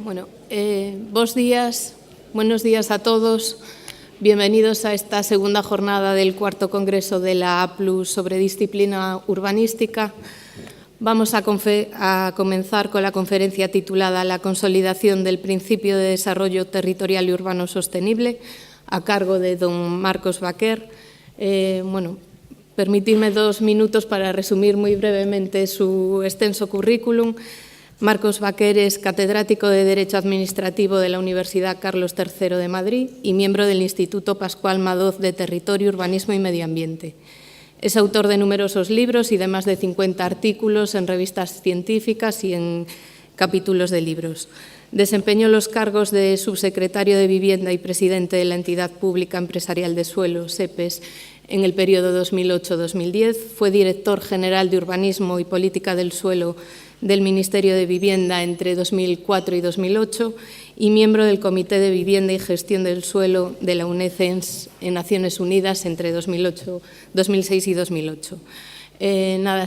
Bueno, buenos días a todos. Bienvenidos a esta segunda jornada del cuarto congreso de la APLUS sobre disciplina urbanística. Vamos a comenzar con la conferencia titulada La consolidación del principio de desarrollo territorial y urbano sostenible, a cargo de don Marcos Baquer. Permitidme 2 minutos para resumir muy brevemente su extenso currículum. Marcos Baquer es catedrático de Derecho Administrativo de la Universidad Carlos III de Madrid y miembro del Instituto Pascual Madoz de Territorio, Urbanismo y Medio Ambiente. Es autor de numerosos libros y de más de 50 artículos en revistas científicas y en capítulos de libros. Desempeñó los cargos de subsecretario de Vivienda y presidente de la Entidad Pública Empresarial de Suelo, SEPES, en el periodo 2008-2010. Fue director general de Urbanismo y Política del Suelo del Ministerio de Vivienda entre 2004 y 2008 y miembro del Comité de Vivienda y Gestión del Suelo de la UNECENS en Naciones Unidas entre 2006 y 2008.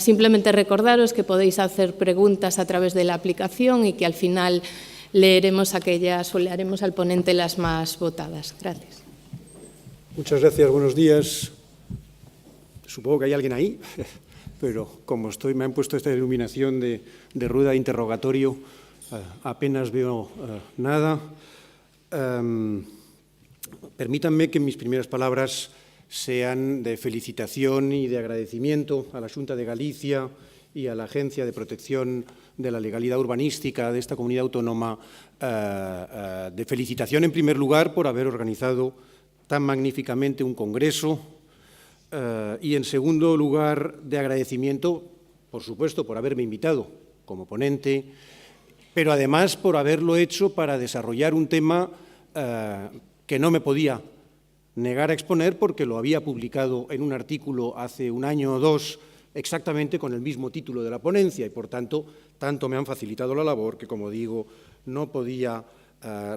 Simplemente recordaros que podéis hacer preguntas a través de la aplicación y que al final leeremos aquellas o le haremos al ponente las más votadas. Gracias. Muchas gracias, buenos días. Supongo que hay alguien ahí, pero como me han puesto esta iluminación de rueda de interrogatorio, apenas veo nada. Permítanme que mis primeras palabras sean de felicitación y de agradecimiento a la Xunta de Galicia y a la Agencia de Protección de la Legalidad Urbanística de esta comunidad autónoma, de felicitación en primer lugar por haber organizado tan magníficamente un congreso y en segundo lugar de agradecimiento, por supuesto, por haberme invitado como ponente, pero además por haberlo hecho para desarrollar un tema que no me podía negar a exponer porque lo había publicado en un artículo hace 1 año o 2 exactamente con el mismo título de la ponencia y por tanto me han facilitado la labor que, como digo, no podía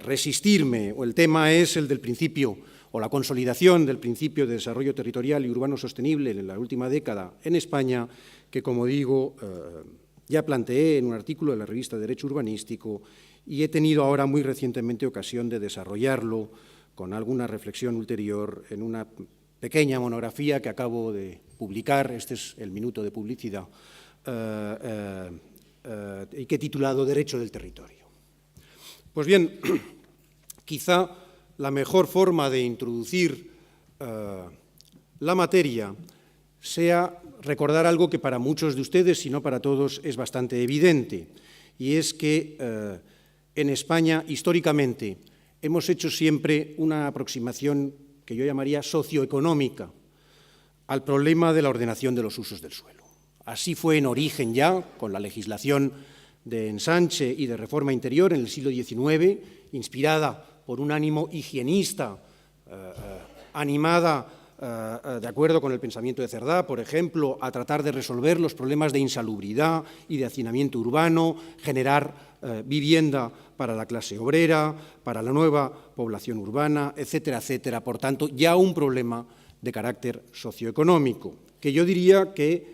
resistirme. El tema es el del principio o la consolidación del principio de desarrollo territorial y urbano sostenible en la última década en España, que, como digo, ya planteé en un artículo de la revista Derecho Urbanístico y he tenido ahora muy recientemente ocasión de desarrollarlo con alguna reflexión ulterior en una pequeña monografía que acabo de publicar, este es el minuto de publicidad, y que he titulado Derecho del Territorio. Pues bien, quizá la mejor forma de introducir la materia sea recordar algo que para muchos de ustedes, si no para todos, es bastante evidente, y es que en España, históricamente, hemos hecho siempre una aproximación que yo llamaría socioeconómica al problema de la ordenación de los usos del suelo. Así fue en origen ya, con la legislación de ensanche y de reforma interior en el siglo XIX, inspirada por un ánimo higienista, animada, de acuerdo con el pensamiento de Cerdá, por ejemplo, a tratar de resolver los problemas de insalubridad y de hacinamiento urbano, generar vivienda para la clase obrera, para la nueva población urbana, etcétera, etcétera. Por tanto, ya un problema de carácter socioeconómico, que yo diría que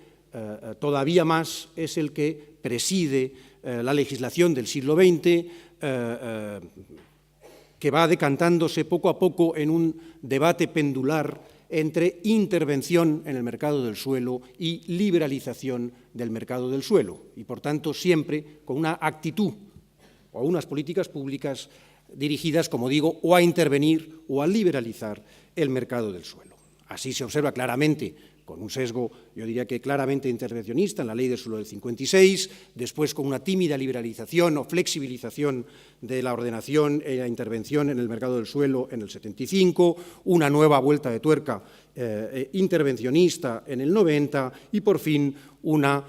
todavía más es el que preside la legislación del siglo XX, que va decantándose poco a poco en un debate pendular entre intervención en el mercado del suelo y liberalización del mercado del suelo, y por tanto siempre con una actitud o unas políticas públicas dirigidas, como digo, o a intervenir o a liberalizar el mercado del suelo. Así se observa claramente, con un sesgo, yo diría que claramente intervencionista en la Ley del Suelo del 56, después con una tímida liberalización o flexibilización de la ordenación y la intervención en el mercado del suelo en el 75, una nueva vuelta de tuerca intervencionista en el 90 y, por fin, una,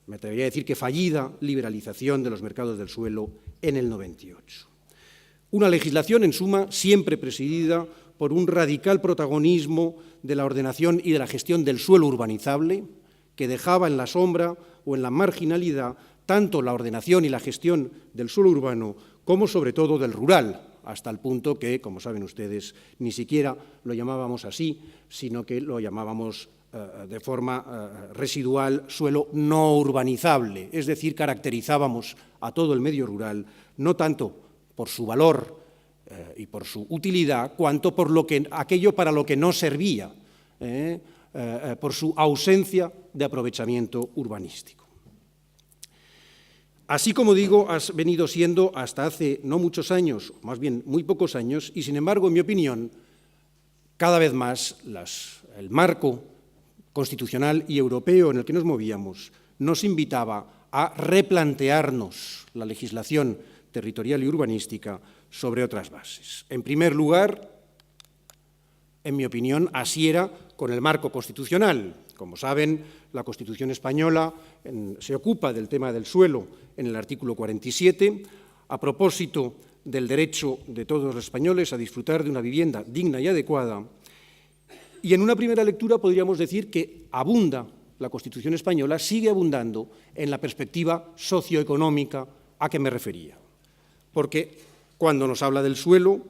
me atrevería a decir que fallida, liberalización de los mercados del suelo en el 98. Una legislación, en suma, siempre presidida por un radical protagonismo de la ordenación y de la gestión del suelo urbanizable, que dejaba en la sombra o en la marginalidad tanto la ordenación y la gestión del suelo urbano como, sobre todo, del rural, hasta el punto que, como saben ustedes, ni siquiera lo llamábamos así, sino que lo llamábamos de forma residual suelo no urbanizable, es decir, caracterizábamos a todo el medio rural no tanto por su valor y por su utilidad, cuanto por aquello para lo que no servía, por su ausencia de aprovechamiento urbanístico. Así como digo, ha venido siendo hasta hace no muchos años, más bien muy pocos años, y sin embargo, en mi opinión, cada vez más el marco constitucional y europeo en el que nos movíamos nos invitaba a replantearnos la legislación territorial y urbanística sobre otras bases. En primer lugar, en mi opinión, así era con el marco constitucional. Como saben, la Constitución española se ocupa del tema del suelo en el artículo 47, a propósito del derecho de todos los españoles a disfrutar de una vivienda digna y adecuada. Y en una primera lectura podríamos decir que abunda la Constitución española, sigue abundando en la perspectiva socioeconómica a que me refería. Porque cuando nos habla del suelo,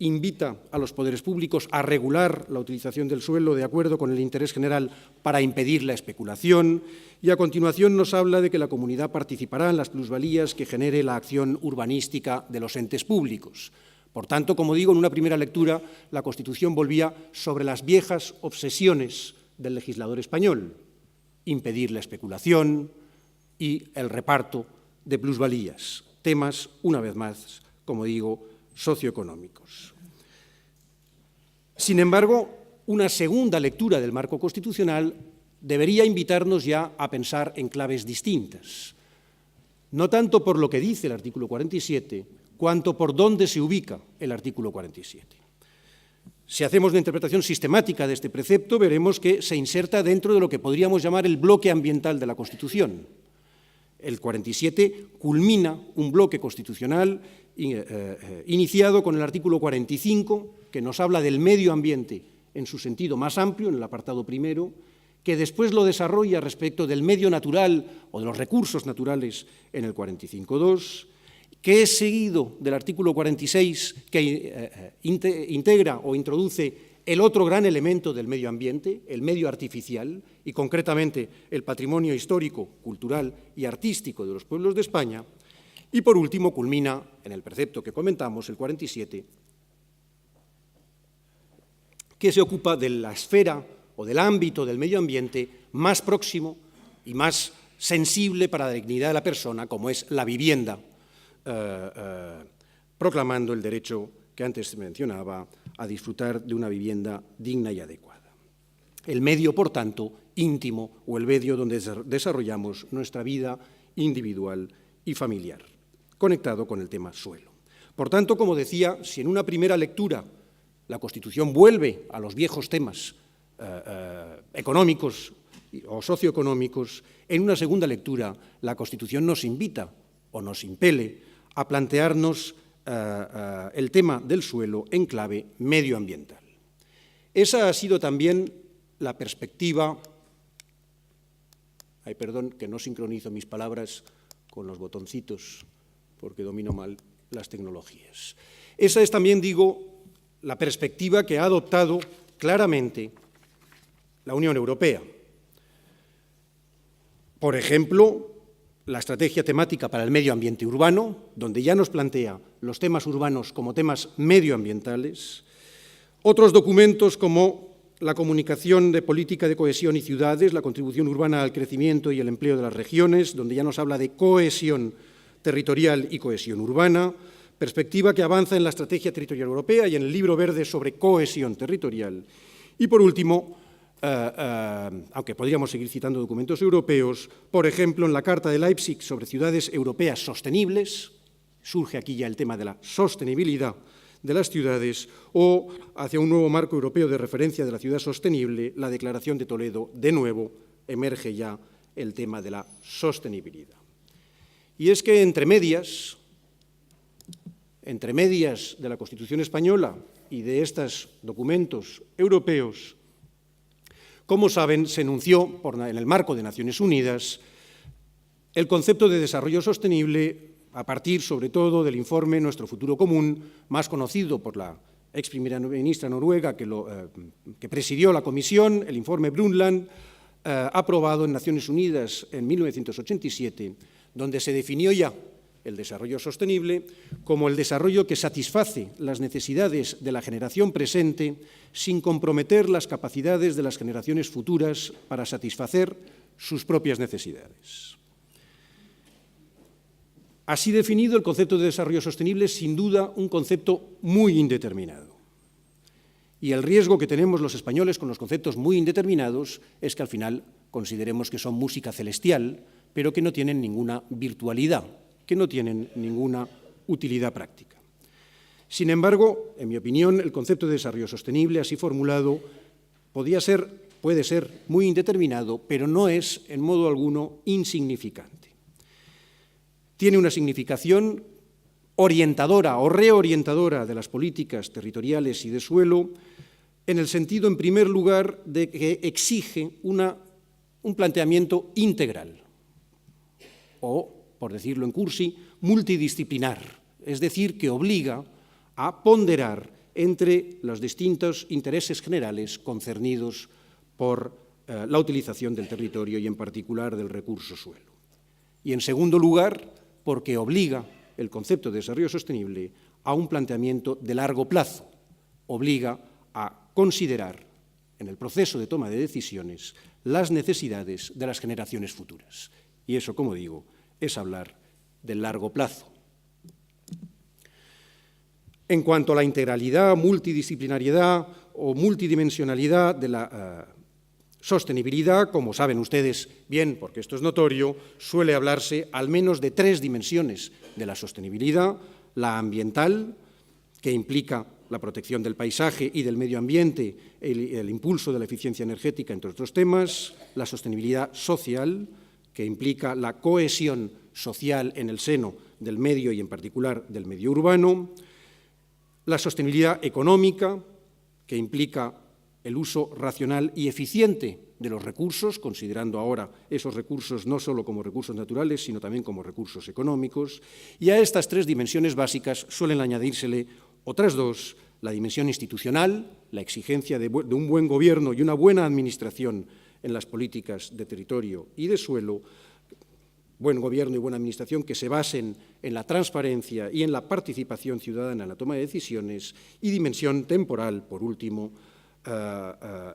invita a los poderes públicos a regular la utilización del suelo de acuerdo con el interés general para impedir la especulación, y a continuación nos habla de que la comunidad participará en las plusvalías que genere la acción urbanística de los entes públicos. Por tanto, como digo, en una primera lectura, la Constitución volvía sobre las viejas obsesiones del legislador español: impedir la especulación y el reparto de plusvalías, temas, una vez más, como digo, socioeconómicos. Sin embargo, una segunda lectura del marco constitucional debería invitarnos ya a pensar en claves distintas, no tanto por lo que dice el artículo 47, cuanto por dónde se ubica el artículo 47. Si hacemos una interpretación sistemática de este precepto, veremos que se inserta dentro de lo que podríamos llamar el bloque ambiental de la Constitución. El 47 culmina un bloque constitucional iniciado con el artículo 45, que nos habla del medio ambiente en su sentido más amplio, en el apartado primero, que después lo desarrolla respecto del medio natural o de los recursos naturales en el 45.2, que es seguido del artículo 46, que integra o introduce el otro gran elemento del medio ambiente, el medio artificial, y concretamente el patrimonio histórico, cultural y artístico de los pueblos de España. Y por último culmina en el precepto que comentamos, el 47, que se ocupa de la esfera o del ámbito del medio ambiente más próximo y más sensible para la dignidad de la persona, como es la vivienda, proclamando el derecho que antes mencionaba a disfrutar de una vivienda digna y adecuada. El medio, por tanto, íntimo, o el medio donde desarrollamos nuestra vida individual y familiar, conectado con el tema suelo. Por tanto, como decía, si en una primera lectura la Constitución vuelve a los viejos temas económicos o socioeconómicos, en una segunda lectura la Constitución nos invita o nos impele a plantearnos el tema del suelo en clave medioambiental. Esa ha sido también la perspectiva... Ay, perdón, que no sincronizo mis palabras con los botoncitos, porque domino mal las tecnologías. Esa es también, digo, la perspectiva que ha adoptado claramente la Unión Europea. Por ejemplo, la estrategia temática para el medio ambiente urbano, donde ya nos plantea los temas urbanos como temas medioambientales. Otros documentos como la Comunicación de Política de Cohesión y Ciudades, la contribución urbana al crecimiento y el empleo de las regiones, donde ya nos habla de cohesión territorial y cohesión urbana, perspectiva que avanza en la Estrategia Territorial Europea y en el Libro Verde sobre cohesión territorial. Y por último, aunque podríamos seguir citando documentos europeos, por ejemplo, en la Carta de Leipzig sobre ciudades europeas sostenibles, surge aquí ya el tema de la sostenibilidad de las ciudades, o hacia un nuevo marco europeo de referencia de la ciudad sostenible, la Declaración de Toledo, de nuevo, emerge ya el tema de la sostenibilidad. Y es que entre medias de la Constitución española y de estos documentos europeos, como saben, se enunció en el marco de Naciones Unidas el concepto de desarrollo sostenible a partir, sobre todo, del informe Nuestro futuro común, más conocido por la ex primera ministra noruega que presidió la comisión, el informe Brundtland, aprobado en Naciones Unidas en 1987, donde se definió ya el desarrollo sostenible como el desarrollo que satisface las necesidades de la generación presente sin comprometer las capacidades de las generaciones futuras para satisfacer sus propias necesidades. Así definido, el concepto de desarrollo sostenible es sin duda un concepto muy indeterminado. Y el riesgo que tenemos los españoles con los conceptos muy indeterminados es que al final consideremos que son música celestial, pero que no tienen ninguna virtualidad, que no tienen ninguna utilidad práctica. Sin embargo, en mi opinión, el concepto de desarrollo sostenible, así formulado, puede ser muy indeterminado, pero no es en modo alguno insignificante. Tiene una significación orientadora o reorientadora de las políticas territoriales y de suelo, en el sentido, en primer lugar, de que exige un planteamiento integral, o, por decirlo en cursi, multidisciplinar, es decir, que obliga a ponderar entre los distintos intereses generales concernidos por la utilización del territorio y, en particular, del recurso suelo. Y, en segundo lugar, porque obliga el concepto de desarrollo sostenible a un planteamiento de largo plazo, obliga a considerar en el proceso de toma de decisiones las necesidades de las generaciones futuras. Y eso, como digo, es hablar del largo plazo. En cuanto a la integralidad, multidisciplinariedad o multidimensionalidad de la sostenibilidad, como saben ustedes bien, porque esto es notorio, suele hablarse al menos de tres dimensiones de la sostenibilidad: la ambiental, que implica la protección del paisaje y del medio ambiente, el impulso de la eficiencia energética, entre otros temas; la sostenibilidad social, que implica la cohesión social en el seno del medio y, en particular, del medio urbano; la sostenibilidad económica, que implica el uso racional y eficiente de los recursos, considerando ahora esos recursos no solo como recursos naturales, sino también como recursos económicos. Y a estas tres dimensiones básicas suelen añadírsele otras dos: la dimensión institucional, la exigencia de un buen gobierno y una buena administración en las políticas de territorio y de suelo, buen gobierno y buena administración que se basen en la transparencia y en la participación ciudadana en la toma de decisiones; y dimensión temporal, por último,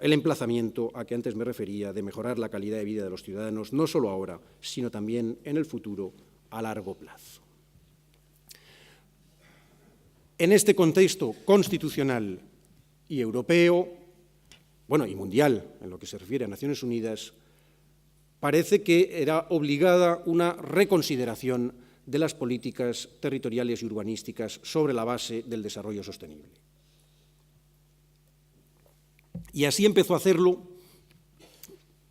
el emplazamiento a que antes me refería, de mejorar la calidad de vida de los ciudadanos, no solo ahora, sino también en el futuro, a largo plazo. En este contexto constitucional y europeo, bueno, y mundial, en lo que se refiere a Naciones Unidas, parece que era obligada una reconsideración de las políticas territoriales y urbanísticas sobre la base del desarrollo sostenible. Y así empezó a hacerlo,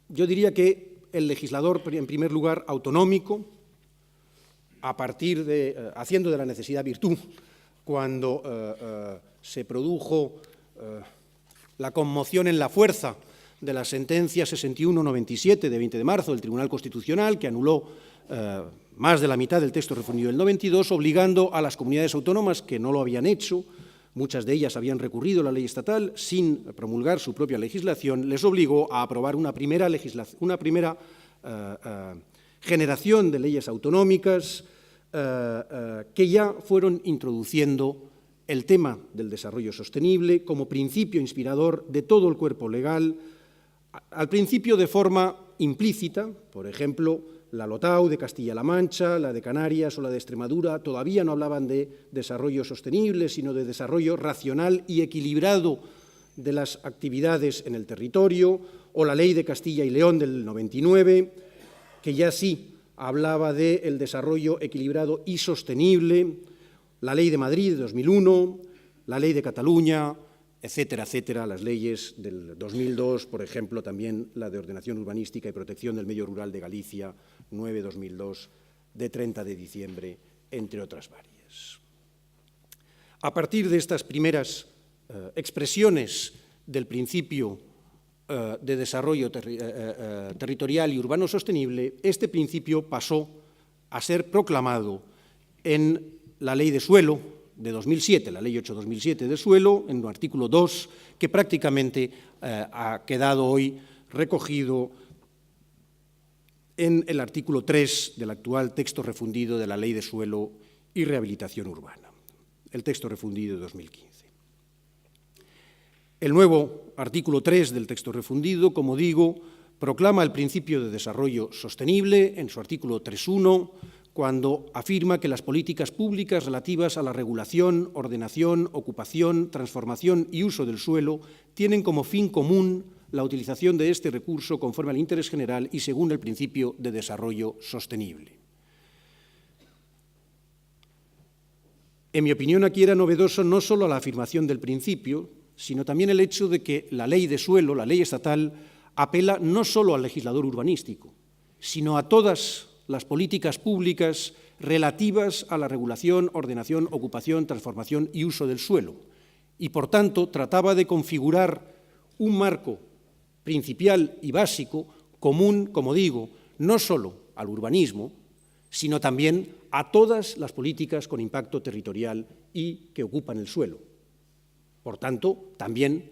yo diría que el legislador, en primer lugar, autonómico, haciendo de la necesidad virtud, cuando se produjo la conmoción en la fuerza de la sentencia 6197 de 20 de marzo del Tribunal Constitucional, que anuló más de la mitad del texto refundido del 92, obligando a las comunidades autónomas que no lo habían hecho, muchas de ellas habían recurrido a la ley estatal sin promulgar su propia legislación, les obligó a aprobar una primera generación de leyes autonómicas que ya fueron introduciendo el tema del desarrollo sostenible como principio inspirador de todo el cuerpo legal, al principio de forma implícita. Por ejemplo, la LOTAU de Castilla-La Mancha, la de Canarias o la de Extremadura todavía no hablaban de desarrollo sostenible, sino de desarrollo racional y equilibrado de las actividades en el territorio, o la Ley de Castilla y León del 99, que ya sí hablaba del desarrollo equilibrado y sostenible, la Ley de Madrid de 2001, la Ley de Cataluña, etcétera, etcétera, las leyes del 2002, por ejemplo, también la de Ordenación Urbanística y Protección del Medio Rural de Galicia, 9-2002, de 30 de diciembre, entre otras varias. A partir de estas primeras expresiones del principio de desarrollo territorial y urbano sostenible, este principio pasó a ser proclamado en la Ley de Suelo de 2007, la Ley 8/2007 de suelo, en el artículo 2, que prácticamente ha quedado hoy recogido en el artículo 3 del actual texto refundido de la Ley de Suelo y Rehabilitación Urbana, el texto refundido de 2015. El nuevo artículo 3 del texto refundido, como digo, proclama el principio de desarrollo sostenible en su artículo 3.1, cuando afirma que las políticas públicas relativas a la regulación, ordenación, ocupación, transformación y uso del suelo tienen como fin común la utilización de este recurso conforme al interés general y según el principio de desarrollo sostenible. En mi opinión, aquí era novedoso no solo la afirmación del principio, sino también el hecho de que la ley de suelo, la ley estatal, apela no solo al legislador urbanístico, sino a todas las políticas públicas relativas a la regulación, ordenación, ocupación, transformación y uso del suelo. Y, por tanto, trataba de configurar un marco principal y básico común, como digo, no solo al urbanismo, sino también a todas las políticas con impacto territorial y que ocupan el suelo. Por tanto, también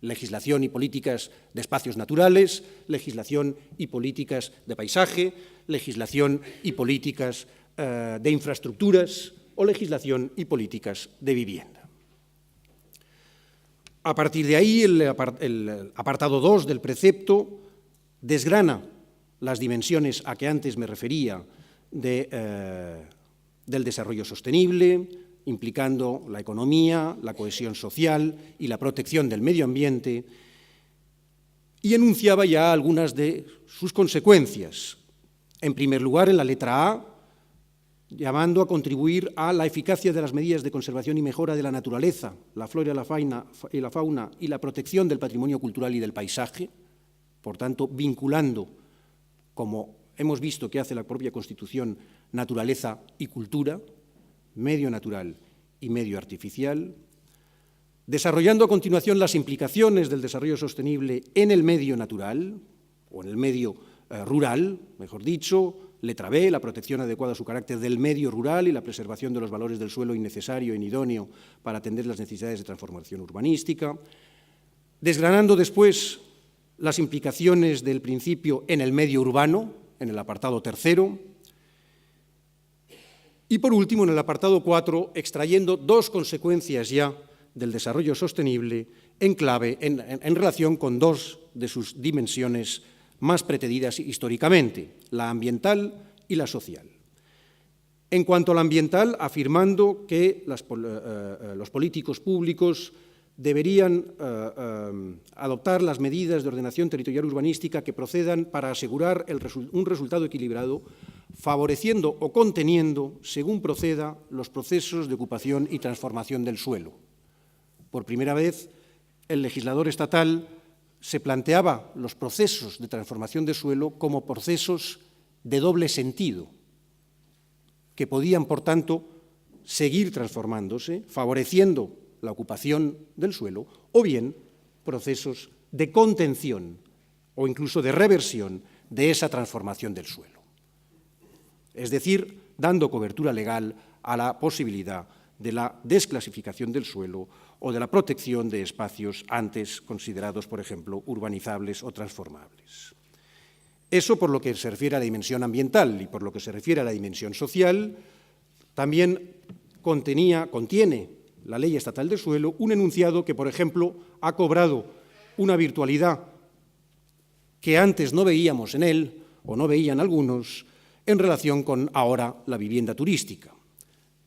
legislación y políticas de espacios naturales, legislación y políticas de paisaje, legislación y políticas de infraestructuras o legislación y políticas de vivienda. A partir de ahí, el apartado 2 del precepto desgrana las dimensiones a que antes me refería del desarrollo sostenible, implicando la economía, la cohesión social y la protección del medio ambiente, y enunciaba ya algunas de sus consecuencias. En primer lugar, en la letra A, llamando a contribuir a la eficacia de las medidas de conservación y mejora de la naturaleza, la flora y la fauna y la protección del patrimonio cultural y del paisaje, por tanto, vinculando, como hemos visto que hace la propia Constitución, naturaleza y cultura, medio natural y medio artificial, desarrollando a continuación las implicaciones del desarrollo sostenible en el medio natural, o en el medio rural, mejor dicho, letra B, la protección adecuada a su carácter del medio rural y la preservación de los valores del suelo innecesario e inidóneo para atender las necesidades de transformación urbanística, desgranando después las implicaciones del principio en el medio urbano, en el apartado 3, y por último, en el apartado 4, extrayendo dos consecuencias ya del desarrollo sostenible en relación con dos de sus dimensiones más pretendidas históricamente, la ambiental y la social. En cuanto a la ambiental, afirmando que los políticos públicos deberían adoptar las medidas de ordenación territorial urbanística que procedan para asegurar un resultado equilibrado, favoreciendo o conteniendo, según proceda, los procesos de ocupación y transformación del suelo. Por primera vez, el legislador estatal se planteaba los procesos de transformación del suelo como procesos de doble sentido, que podían, por tanto, seguir transformándose, favoreciendo la ocupación del suelo, o bien procesos de contención o incluso de reversión de esa transformación del suelo. Es decir, dando cobertura legal a la posibilidad de la desclasificación del suelo o de la protección de espacios antes considerados, por ejemplo, urbanizables o transformables. Eso por lo que se refiere a la dimensión ambiental, y por lo que se refiere a la dimensión social, también contiene la Ley Estatal del Suelo un enunciado que, por ejemplo, ha cobrado una virtualidad que antes no veíamos en él, o no veían algunos, en relación con ahora la vivienda turística.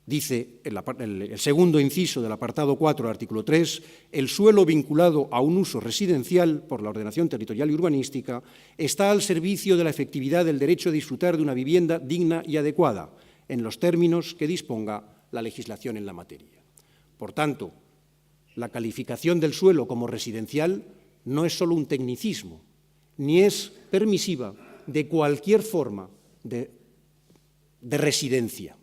Dice el segundo inciso del apartado 4 del artículo 3, el suelo vinculado a un uso residencial por la ordenación territorial y urbanística está al servicio de la efectividad del derecho a disfrutar de una vivienda digna y adecuada, en los términos que disponga la legislación en la materia. Por tanto, la calificación del suelo como residencial no es solo un tecnicismo, ni es permisiva de cualquier forma de residencia.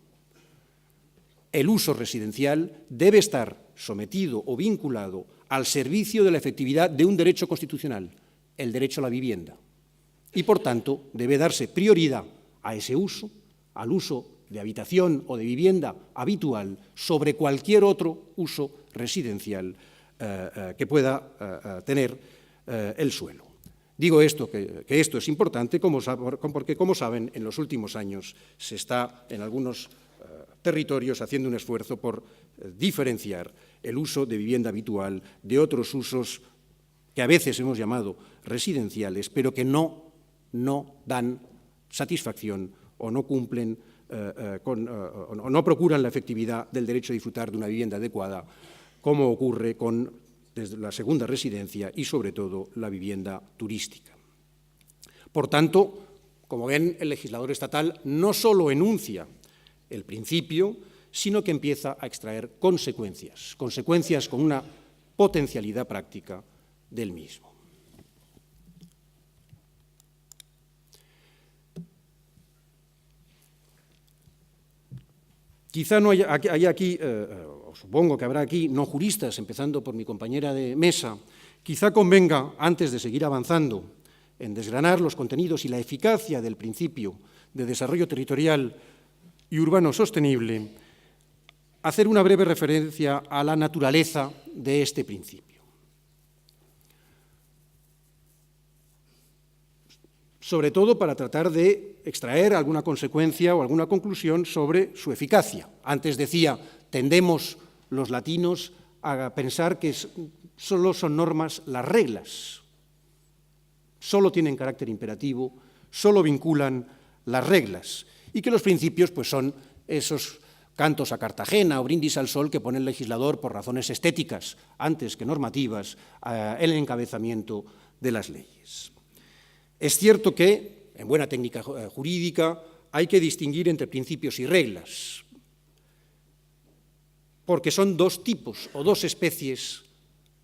El uso residencial debe estar sometido o vinculado al servicio de la efectividad de un derecho constitucional, el derecho a la vivienda. Y, por tanto, debe darse prioridad a ese uso, al uso de habitación o de vivienda habitual sobre cualquier otro uso residencial que pueda tener el suelo. Digo esto, que esto es importante porque, como saben, en los últimos años se está en algunos territorios haciendo un esfuerzo por diferenciar el uso de vivienda habitual de otros usos que a veces hemos llamado residenciales, pero que no dan satisfacción o no cumplen o no procuran la efectividad del derecho a disfrutar de una vivienda adecuada, como ocurre con desde la segunda residencia y, sobre todo, la vivienda turística. Por tanto, como ven, el legislador estatal no solo enuncia el principio, sino que empieza a extraer consecuencias con una potencialidad práctica del mismo. Quizá no haya aquí, o supongo que habrá aquí, no juristas, empezando por mi compañera de mesa, quizá convenga, antes de seguir avanzando en desgranar los contenidos y la eficacia del principio de desarrollo territorial y urbano sostenible, hacer una breve referencia a la naturaleza de este principio. Sobre todo para tratar de extraer alguna consecuencia o alguna conclusión sobre su eficacia. Antes decía, tendemos los latinos a pensar que solo son normas las reglas, solo tienen carácter imperativo, solo vinculan las reglas, y que los principios pues, son esos cantos a Cartagena o brindis al sol que pone el legislador por razones estéticas, antes que normativas, en el encabezamiento de las leyes. Es cierto que, en buena técnica jurídica, hay que distinguir entre principios y reglas, porque son dos tipos o dos especies,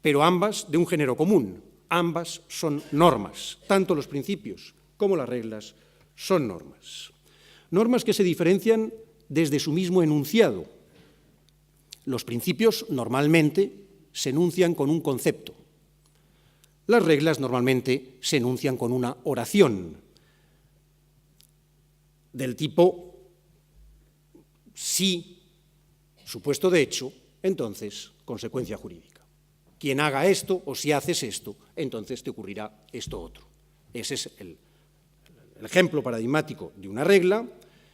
pero ambas de un género común. Ambas son normas, tanto los principios como las reglas son normas. Normas que se diferencian desde su mismo enunciado. Los principios normalmente se enuncian con un concepto. Las reglas normalmente se enuncian con una oración del tipo si, supuesto de hecho, entonces consecuencia jurídica. Quien haga esto o si haces esto, entonces te ocurrirá esto otro. Ese es el ejemplo paradigmático de una regla,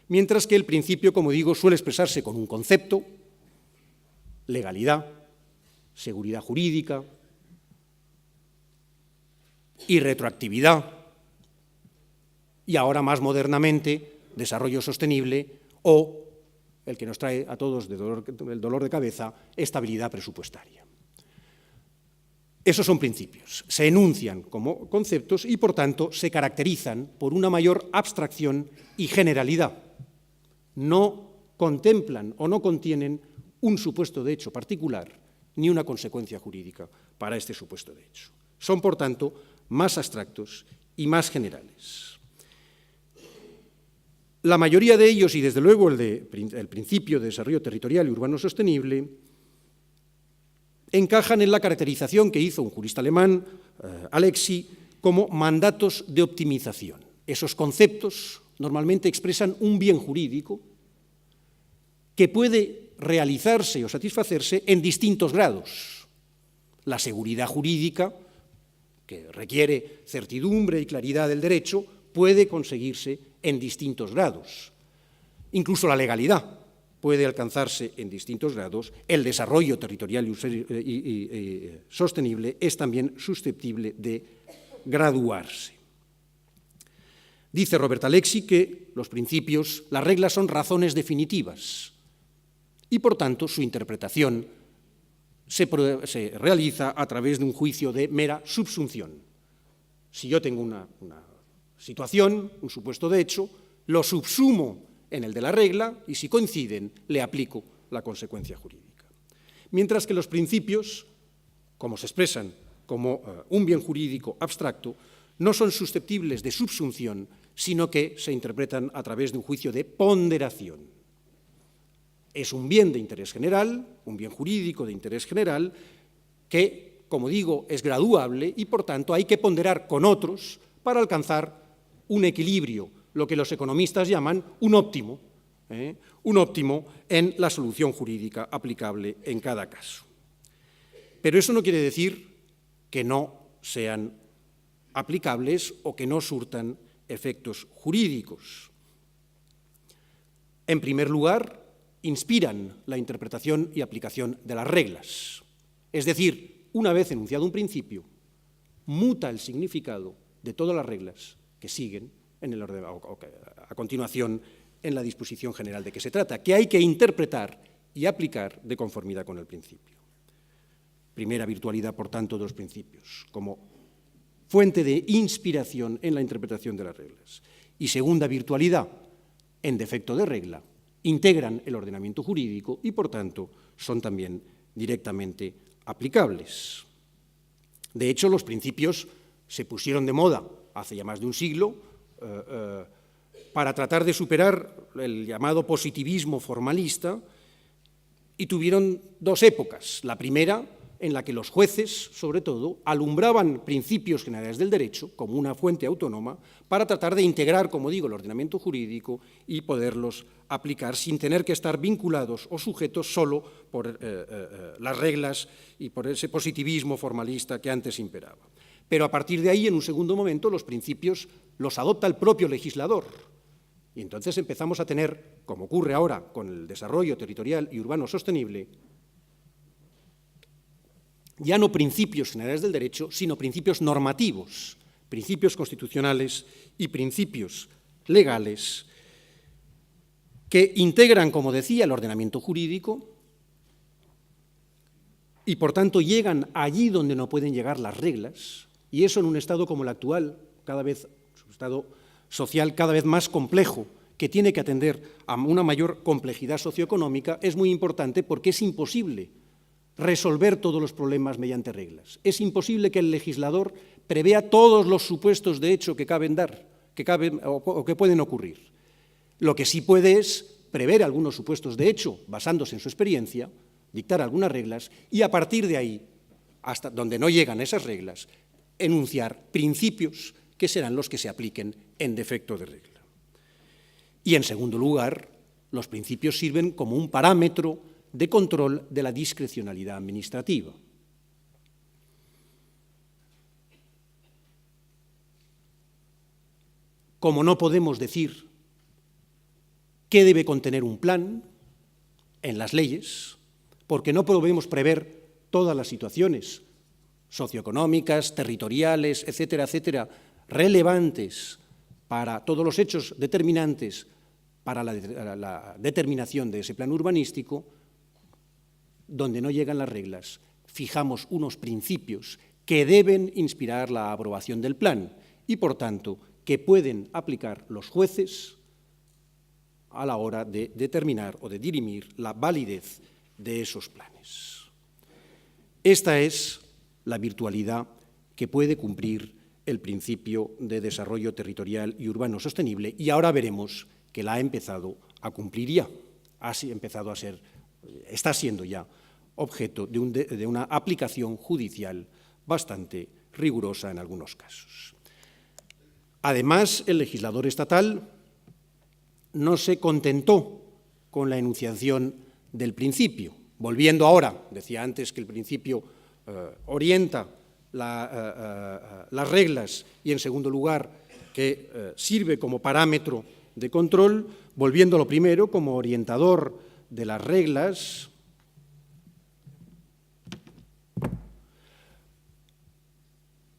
mientras que el principio, como digo, suele expresarse con un concepto, legalidad, seguridad jurídica y retroactividad, y ahora más modernamente, desarrollo sostenible o, el que nos trae a todos el dolor de cabeza, estabilidad presupuestaria. Esos son principios, se enuncian como conceptos y, por tanto, se caracterizan por una mayor abstracción y generalidad. No contemplan o no contienen un supuesto de hecho particular ni una consecuencia jurídica para este supuesto de hecho. Son, por tanto, más abstractos y más generales. La mayoría de ellos, y desde luego el principio de desarrollo territorial y urbano sostenible, encajan en la caracterización que hizo un jurista alemán, Alexi, como mandatos de optimización. Esos conceptos normalmente expresan un bien jurídico que puede realizarse o satisfacerse en distintos grados. La seguridad jurídica, que requiere certidumbre y claridad del derecho, puede conseguirse en distintos grados. Incluso la legalidad puede alcanzarse en distintos grados. El desarrollo territorial y sostenible es también susceptible de graduarse. Dice Robert Alexi que los principios, las reglas son razones definitivas y, por tanto, su interpretación se realiza a través de un juicio de mera subsunción. Si yo tengo una situación, un supuesto de hecho, lo subsumo en el de la regla y, si coinciden, le aplico la consecuencia jurídica. Mientras que los principios, como se expresan como un bien jurídico abstracto, no son susceptibles de subsunción, sino que se interpretan a través de un juicio de ponderación. Es un bien de interés general, un bien jurídico de interés general, que, como digo, es graduable y, por tanto, hay que ponderar con otros para alcanzar un equilibrio, lo que los economistas llaman un óptimo, un óptimo en la solución jurídica aplicable en cada caso. Pero eso no quiere decir que no sean aplicables o que no surtan efectos jurídicos. En primer lugar, inspiran la interpretación y aplicación de las reglas. Es decir, una vez enunciado un principio, muta el significado de todas las reglas que siguen en el orden, a continuación en la disposición general de que se trata, que hay que interpretar y aplicar de conformidad con el principio. Primera virtualidad, por tanto, de los principios, como fuente de inspiración en la interpretación de las reglas. Y segunda virtualidad, en defecto de regla, integran el ordenamiento jurídico y, por tanto, son también directamente aplicables. De hecho, los principios se pusieron de moda hace ya más de un siglo para tratar de superar el llamado positivismo formalista y tuvieron dos épocas. La primera, en la que los jueces, sobre todo, alumbraban principios generales del derecho como una fuente autónoma para tratar de integrar, como digo, el ordenamiento jurídico y poderlos aplicar sin tener que estar vinculados o sujetos solo por las reglas y por ese positivismo formalista que antes imperaba. Pero a partir de ahí, en un segundo momento, los principios los adopta el propio legislador. Y entonces empezamos a tener, como ocurre ahora con el desarrollo territorial y urbano sostenible, ya no principios generales del derecho, sino principios normativos, principios constitucionales y principios legales que integran, como decía, el ordenamiento jurídico y, por tanto, llegan allí donde no pueden llegar las reglas, y eso en un estado como el actual, un estado social cada vez más complejo, que tiene que atender a una mayor complejidad socioeconómica, es muy importante porque es imposible resolver todos los problemas mediante reglas. Es imposible que el legislador prevea todos los supuestos de hecho que caben o que pueden ocurrir. Lo que sí puede es prever algunos supuestos de hecho basándose en su experiencia, dictar algunas reglas y a partir de ahí, hasta donde no llegan esas reglas, enunciar principios que serán los que se apliquen en defecto de regla. Y en segundo lugar, los principios sirven como un parámetro de control de la discrecionalidad administrativa. Como no podemos decir qué debe contener un plan en las leyes, porque no podemos prever todas las situaciones socioeconómicas, territoriales, etcétera, etcétera, relevantes para todos los hechos determinantes para la determinación de ese plan urbanístico, donde no llegan las reglas, fijamos unos principios que deben inspirar la aprobación del plan y, por tanto, que pueden aplicar los jueces a la hora de determinar o de dirimir la validez de esos planes. Esta es la virtualidad que puede cumplir el principio de desarrollo territorial y urbano sostenible y ahora veremos que la ha empezado a cumplir ya, está siendo ya objeto de una aplicación judicial bastante rigurosa en algunos casos. Además, el legislador estatal no se contentó con la enunciación del principio. Volviendo ahora, decía antes que el principio orienta las reglas y, en segundo lugar, que sirve como parámetro de control, volviendo a lo primero, como orientador de las reglas,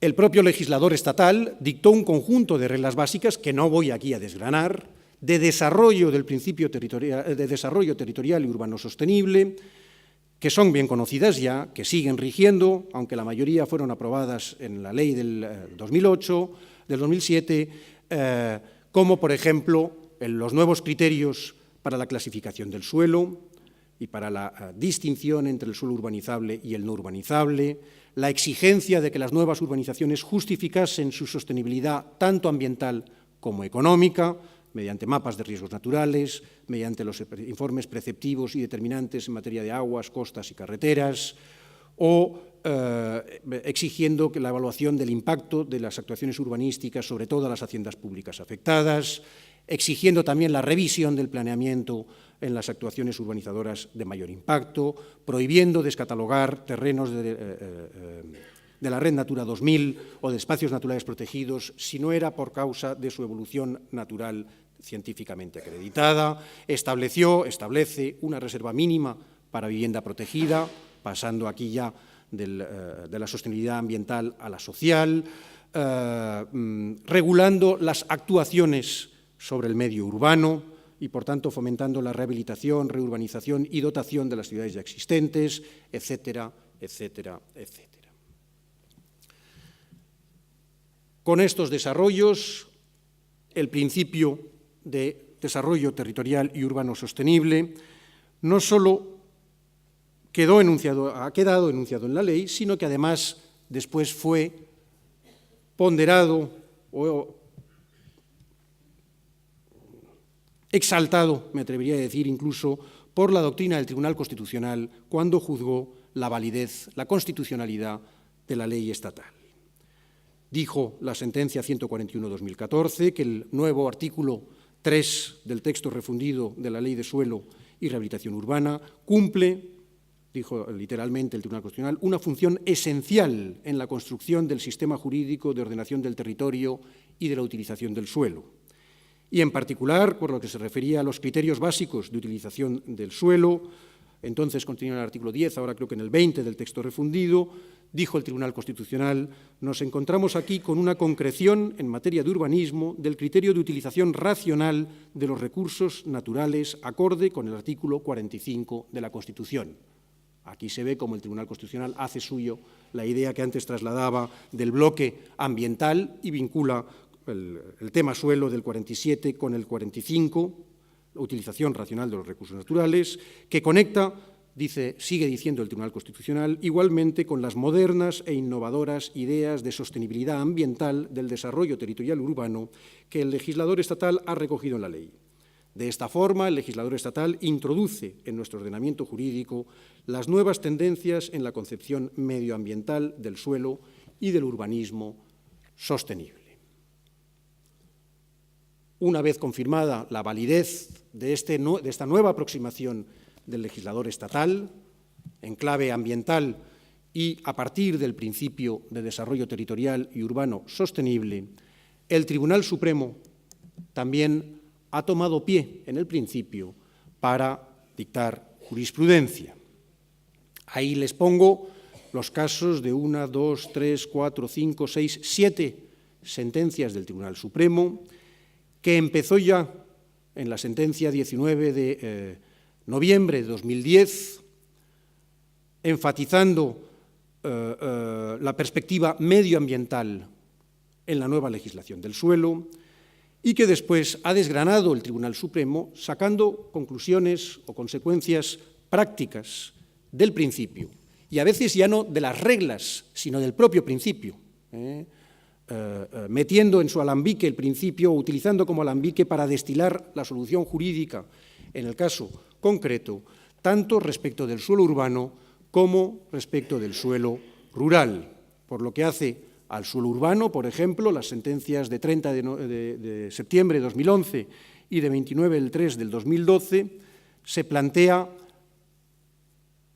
el propio legislador estatal dictó un conjunto de reglas básicas que no voy aquí a desgranar, de desarrollo del principio de desarrollo territorial y urbano sostenible, que son bien conocidas ya, que siguen rigiendo, aunque la mayoría fueron aprobadas en la ley del 2008, del 2007, como, por ejemplo, los nuevos criterios para la clasificación del suelo y para la distinción entre el suelo urbanizable y el no urbanizable, la exigencia de que las nuevas urbanizaciones justificasen su sostenibilidad tanto ambiental como económica, mediante mapas de riesgos naturales, mediante los informes preceptivos y determinantes en materia de aguas, costas y carreteras, o exigiendo que la evaluación del impacto de las actuaciones urbanísticas sobre todas las haciendas públicas afectadas, exigiendo también la revisión del planeamiento en las actuaciones urbanizadoras de mayor impacto, prohibiendo descatalogar terrenos de la Red Natura 2000 o de espacios naturales protegidos si no era por causa de su evolución natural científicamente acreditada, establece una reserva mínima para vivienda protegida, pasando aquí ya de la sostenibilidad ambiental a la social, regulando las actuaciones sobre el medio urbano y, por tanto, fomentando la rehabilitación, reurbanización y dotación de las ciudades ya existentes, etcétera, etcétera, etcétera. Con estos desarrollos, el principio de desarrollo territorial y urbano sostenible no solo ha quedado enunciado en la ley, sino que además después fue ponderado o exaltado, me atrevería a decir incluso, por la doctrina del Tribunal Constitucional cuando juzgó la validez, la constitucionalidad de la ley estatal. Dijo la sentencia 141/2014 que el nuevo artículo 3 del texto refundido de la Ley de Suelo y Rehabilitación Urbana cumple, dijo literalmente el Tribunal Constitucional, una función esencial en la construcción del sistema jurídico de ordenación del territorio y de la utilización del suelo. Y en particular, por lo que se refería a los criterios básicos de utilización del suelo, entonces contenía en el artículo 10, ahora creo que en el 20 del texto refundido, dijo el Tribunal Constitucional, nos encontramos aquí con una concreción en materia de urbanismo del criterio de utilización racional de los recursos naturales acorde con el artículo 45 de la Constitución. Aquí se ve cómo el Tribunal Constitucional hace suyo la idea que antes trasladaba del bloque ambiental y vincula el tema suelo del 47 con el 45, la utilización racional de los recursos naturales, que conecta, sigue diciendo el Tribunal Constitucional, igualmente con las modernas e innovadoras ideas de sostenibilidad ambiental del desarrollo territorial urbano que el legislador estatal ha recogido en la ley. De esta forma, el legislador estatal introduce en nuestro ordenamiento jurídico las nuevas tendencias en la concepción medioambiental del suelo y del urbanismo sostenible. Una vez confirmada la validez de esta nueva aproximación del legislador estatal, en clave ambiental y a partir del principio de desarrollo territorial y urbano sostenible, el Tribunal Supremo también ha tomado pie en el principio para dictar jurisprudencia. Ahí les pongo los casos de 1, 2, 3, 4, 5, 6, 7 sentencias del Tribunal Supremo, que empezó ya en la sentencia 19 de noviembre de 2010, enfatizando la perspectiva medioambiental en la nueva legislación del suelo, y que después ha desgranado el Tribunal Supremo sacando conclusiones o consecuencias prácticas del principio, y a veces ya no de las reglas, sino del propio principio, metiendo en su alambique el principio, o utilizando como alambique para destilar la solución jurídica en el caso concreto, tanto respecto del suelo urbano como respecto del suelo rural. Por lo que hace al suelo urbano, por ejemplo, las sentencias de 30 de septiembre de 2011 y de 29 del 3 del 2012, se plantea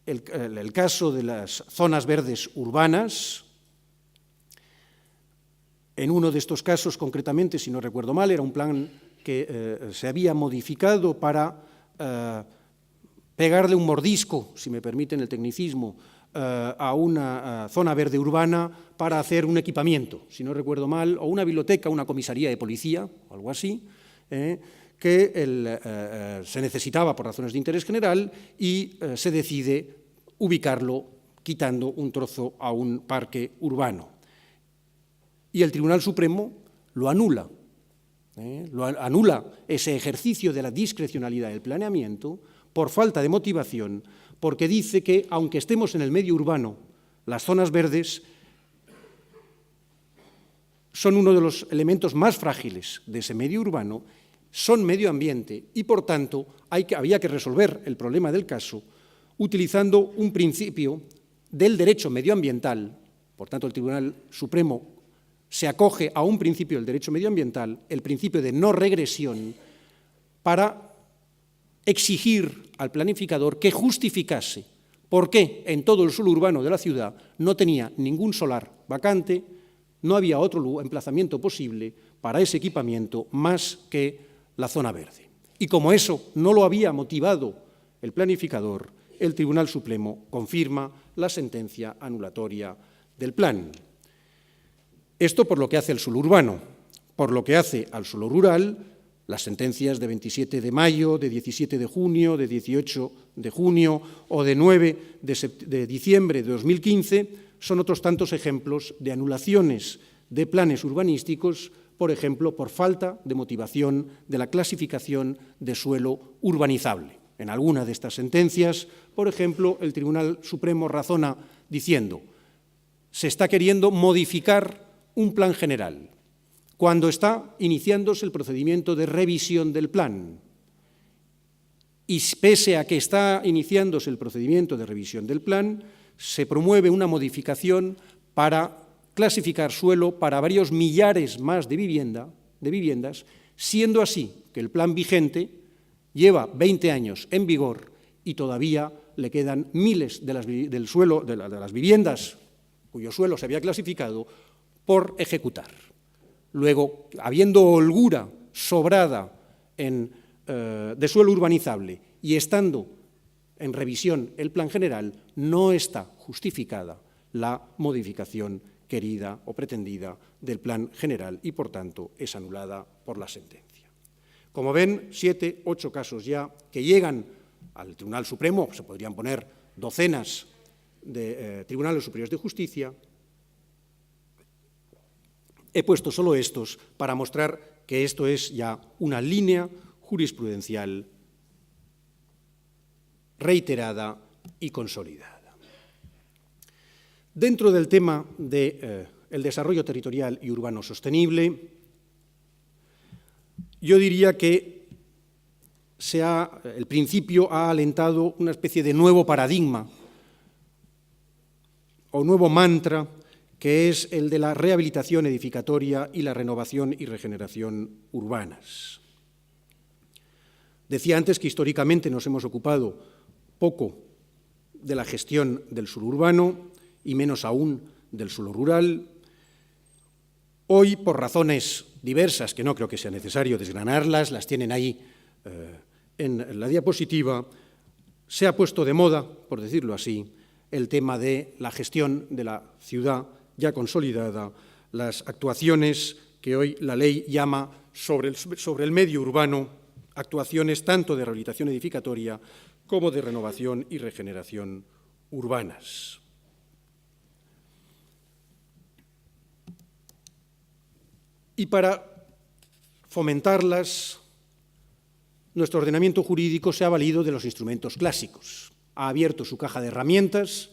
el caso de las zonas verdes urbanas. En uno de estos casos, concretamente, si no recuerdo mal, era un plan que se había modificado para pegarle un mordisco, si me permiten el tecnicismo, a una zona verde urbana para hacer un equipamiento, si no recuerdo mal, o una biblioteca, una comisaría de policía, o algo así, que se necesitaba por razones de interés general y se decide ubicarlo quitando un trozo a un parque urbano. Y el Tribunal Supremo lo anula. Anula ese ejercicio de la discrecionalidad del planeamiento por falta de motivación, porque dice que, aunque estemos en el medio urbano, las zonas verdes son uno de los elementos más frágiles de ese medio urbano, son medio ambiente y, por tanto, había que resolver el problema del caso utilizando un principio del derecho medioambiental. Por tanto, el Tribunal Supremo se acoge a un principio del derecho medioambiental, el principio de no regresión, para exigir al planificador que justificase por qué en todo el suelo urbano de la ciudad no tenía ningún solar vacante, no había otro emplazamiento posible para ese equipamiento más que la zona verde. Y como eso no lo había motivado el planificador, el Tribunal Supremo confirma la sentencia anulatoria del plan. Esto por lo que hace al suelo urbano. Por lo que hace al suelo rural, las sentencias de 27 de mayo, de 17 de junio, de 18 de junio o de 9 de diciembre de 2015 son otros tantos ejemplos de anulaciones de planes urbanísticos, por ejemplo, por falta de motivación de la clasificación de suelo urbanizable. En alguna de estas sentencias, por ejemplo, el Tribunal Supremo razona diciendo: se está queriendo modificar un plan general cuando está iniciándose el procedimiento de revisión del plan. Y pese a que está iniciándose el procedimiento de revisión del plan, se promueve una modificación para clasificar suelo para varios millares más de viviendas, siendo así que el plan vigente lleva 20 años en vigor y todavía le quedan miles de las viviendas cuyo suelo se había clasificado por ejecutar. Luego, habiendo holgura sobrada de suelo urbanizable y estando en revisión el plan general, no está justificada la modificación querida o pretendida del plan general y, por tanto, es anulada por la sentencia. Como ven, 7, 8 casos ya que llegan al Tribunal Supremo, se podrían poner docenas de tribunales superiores de justicia. He puesto solo estos para mostrar que esto es ya una línea jurisprudencial reiterada y consolidada. Dentro del tema del desarrollo territorial y urbano sostenible, yo diría que el principio ha alentado una especie de nuevo paradigma o nuevo mantra, que es el de la rehabilitación edificatoria y la renovación y regeneración urbanas. Decía antes que históricamente nos hemos ocupado poco de la gestión del suelo urbano y menos aún del suelo rural. Hoy, por razones diversas, que no creo que sea necesario desgranarlas, las tienen ahí en la diapositiva, se ha puesto de moda, por decirlo así, el tema de la gestión de la ciudad ya consolidada, las actuaciones que hoy la ley llama sobre el medio urbano, actuaciones tanto de rehabilitación edificatoria como de renovación y regeneración urbanas. Y para fomentarlas, nuestro ordenamiento jurídico se ha valido de los instrumentos clásicos, ha abierto su caja de herramientas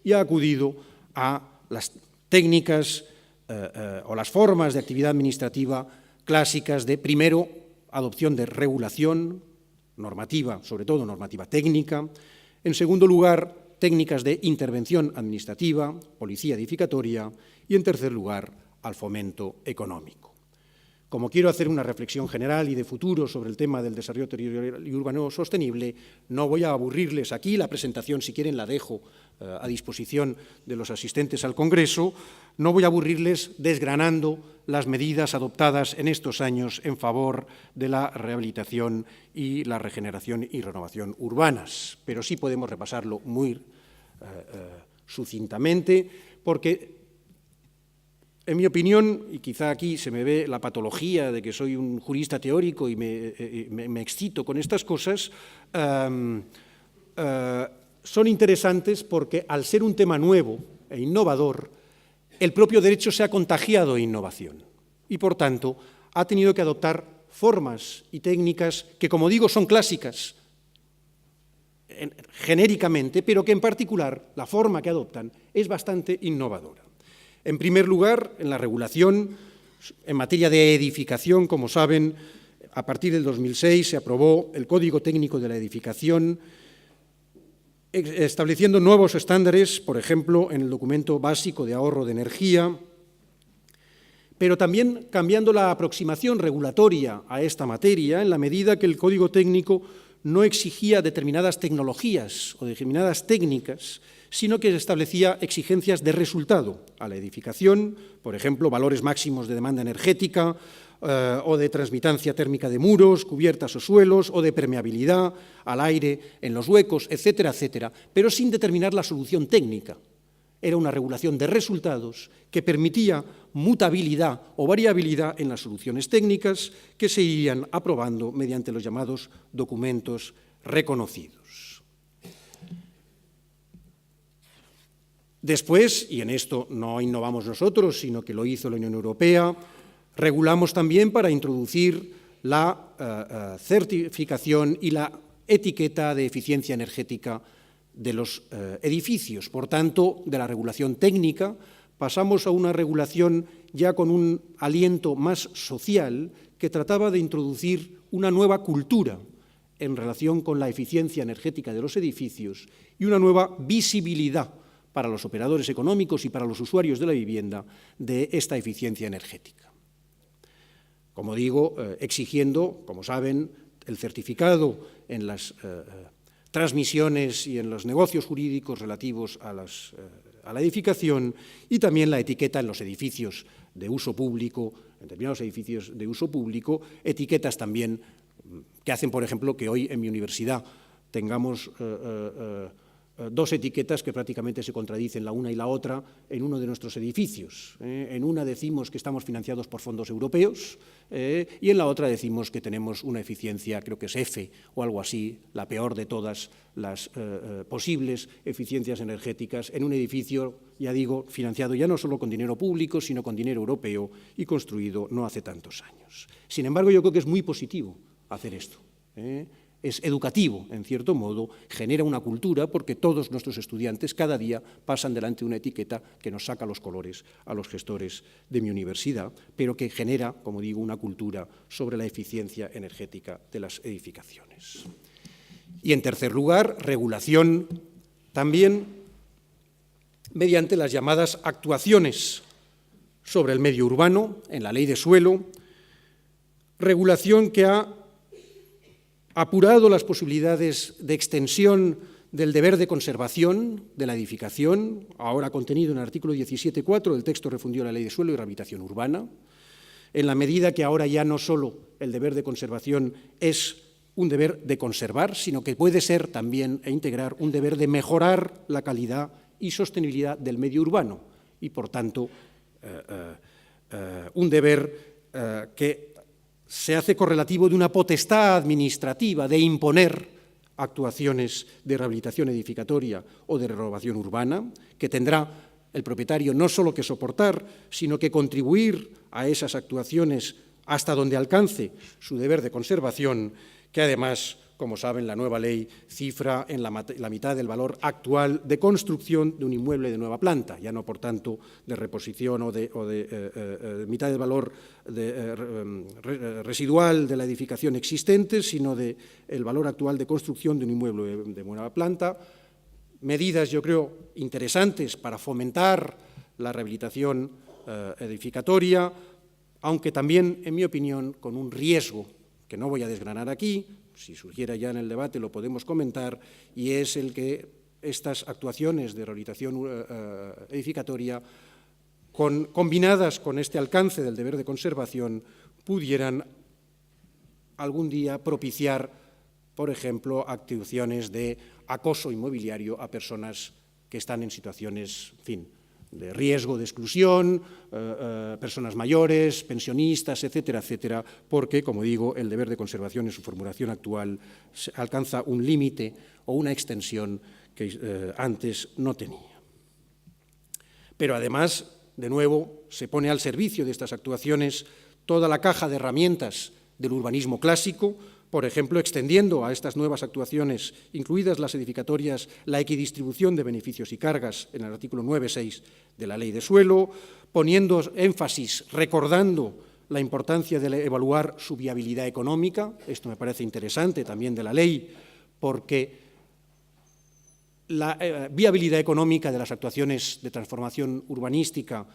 y ha acudido a las técnicas o las formas de actividad administrativa clásicas de, primero, adopción de regulación normativa, sobre todo normativa técnica; en segundo lugar, técnicas de intervención administrativa, policía edificatoria; y en tercer lugar, al fomento económico. Como quiero hacer una reflexión general y de futuro sobre el tema del desarrollo territorial y urbano sostenible, no voy a aburrirles aquí. La presentación, si quieren, la dejo a disposición de los asistentes al Congreso. No voy a aburrirles desgranando las medidas adoptadas en estos años en favor de la rehabilitación y la regeneración y renovación urbanas, pero sí podemos repasarlo muy sucintamente, porque, en mi opinión, y quizá aquí se me ve la patología de que soy un jurista teórico y me excito con estas cosas, son interesantes porque, al ser un tema nuevo e innovador, el propio derecho se ha contagiado de innovación y, por tanto, ha tenido que adoptar formas y técnicas que, como digo, son clásicas genéricamente, pero que, en particular, la forma que adoptan es bastante innovadora. En primer lugar, en la regulación, en materia de edificación, como saben, a partir del 2006 se aprobó el Código Técnico de la Edificación, estableciendo nuevos estándares, por ejemplo, en el documento básico de ahorro de energía, pero también cambiando la aproximación regulatoria a esta materia, en la medida que el Código Técnico no exigía determinadas tecnologías o determinadas técnicas, sino que establecía exigencias de resultado a la edificación, por ejemplo, valores máximos de demanda energética o de transmitancia térmica de muros, cubiertas o suelos, o de permeabilidad al aire en los huecos, etcétera, etcétera, pero sin determinar la solución técnica. Era una regulación de resultados que permitía mutabilidad o variabilidad en las soluciones técnicas que se irían aprobando mediante los llamados documentos reconocidos. Después, y en esto no innovamos nosotros, sino que lo hizo la Unión Europea, regulamos también para introducir la certificación y la etiqueta de eficiencia energética de los edificios. Por tanto, de la regulación técnica pasamos a una regulación ya con un aliento más social que trataba de introducir una nueva cultura en relación con la eficiencia energética de los edificios y una nueva visibilidad para los operadores económicos y para los usuarios de la vivienda de esta eficiencia energética. Como digo, exigiendo, como saben, el certificado en las transmisiones y en los negocios jurídicos relativos a la edificación y también la etiqueta en los edificios de uso público, en determinados edificios de uso público, etiquetas también que hacen, por ejemplo, que hoy en mi universidad tengamos dos etiquetas que prácticamente se contradicen la una y la otra en uno de nuestros edificios. En una decimos que estamos financiados por fondos europeos y en la otra decimos que tenemos una eficiencia, creo que es F o algo así, la peor de todas las posibles eficiencias energéticas en un edificio, ya digo, financiado ya no solo con dinero público, sino con dinero europeo y construido no hace tantos años. Sin embargo, yo creo que es muy positivo hacer esto. Es educativo, en cierto modo, genera una cultura porque todos nuestros estudiantes cada día pasan delante de una etiqueta que nos saca los colores a los gestores de mi universidad, pero que genera, como digo, una cultura sobre la eficiencia energética de las edificaciones. Y en tercer lugar, regulación también mediante las llamadas actuaciones sobre el medio urbano, en la ley de suelo, regulación que ha apurado las posibilidades de extensión del deber de conservación de la edificación, ahora contenido en el artículo 17.4 del texto refundido de la Ley de Suelo y Rehabilitación Urbana, en la medida que ahora ya no solo el deber de conservación es un deber de conservar, sino que puede ser también e integrar un deber de mejorar la calidad y sostenibilidad del medio urbano y, por tanto, un deber que se hace correlativo de una potestad administrativa de imponer actuaciones de rehabilitación edificatoria o de renovación urbana, que tendrá el propietario no solo que soportar, sino que contribuir a esas actuaciones hasta donde alcance su deber de conservación, que además, como saben, la nueva ley cifra en la mitad del valor actual de construcción de un inmueble de nueva planta, ya no, por tanto, de reposición o de mitad del valor residual de la edificación existente, sino del valor actual de construcción de un inmueble de nueva planta. Medidas, yo creo, interesantes para fomentar la rehabilitación edificatoria, aunque también, en mi opinión, con un riesgo que no voy a desgranar aquí. Si surgiera ya en el debate lo podemos comentar, y es el que estas actuaciones de rehabilitación edificatoria, combinadas con este alcance del deber de conservación, pudieran algún día propiciar, por ejemplo, actuaciones de acoso inmobiliario a personas que están en situaciones, en fin, de riesgo de exclusión, personas mayores, pensionistas, etcétera, etcétera, porque, como digo, el deber de conservación en su formulación actual alcanza un límite o una extensión que antes no tenía. Pero además, de nuevo, se pone al servicio de estas actuaciones toda la caja de herramientas del urbanismo clásico, por ejemplo, extendiendo a estas nuevas actuaciones, incluidas las edificatorias, la equidistribución de beneficios y cargas en el artículo 9.6 de la Ley de Suelo, poniendo énfasis, recordando la importancia de evaluar su viabilidad económica. Esto me parece interesante también de la ley, porque la viabilidad económica de las actuaciones de transformación urbanística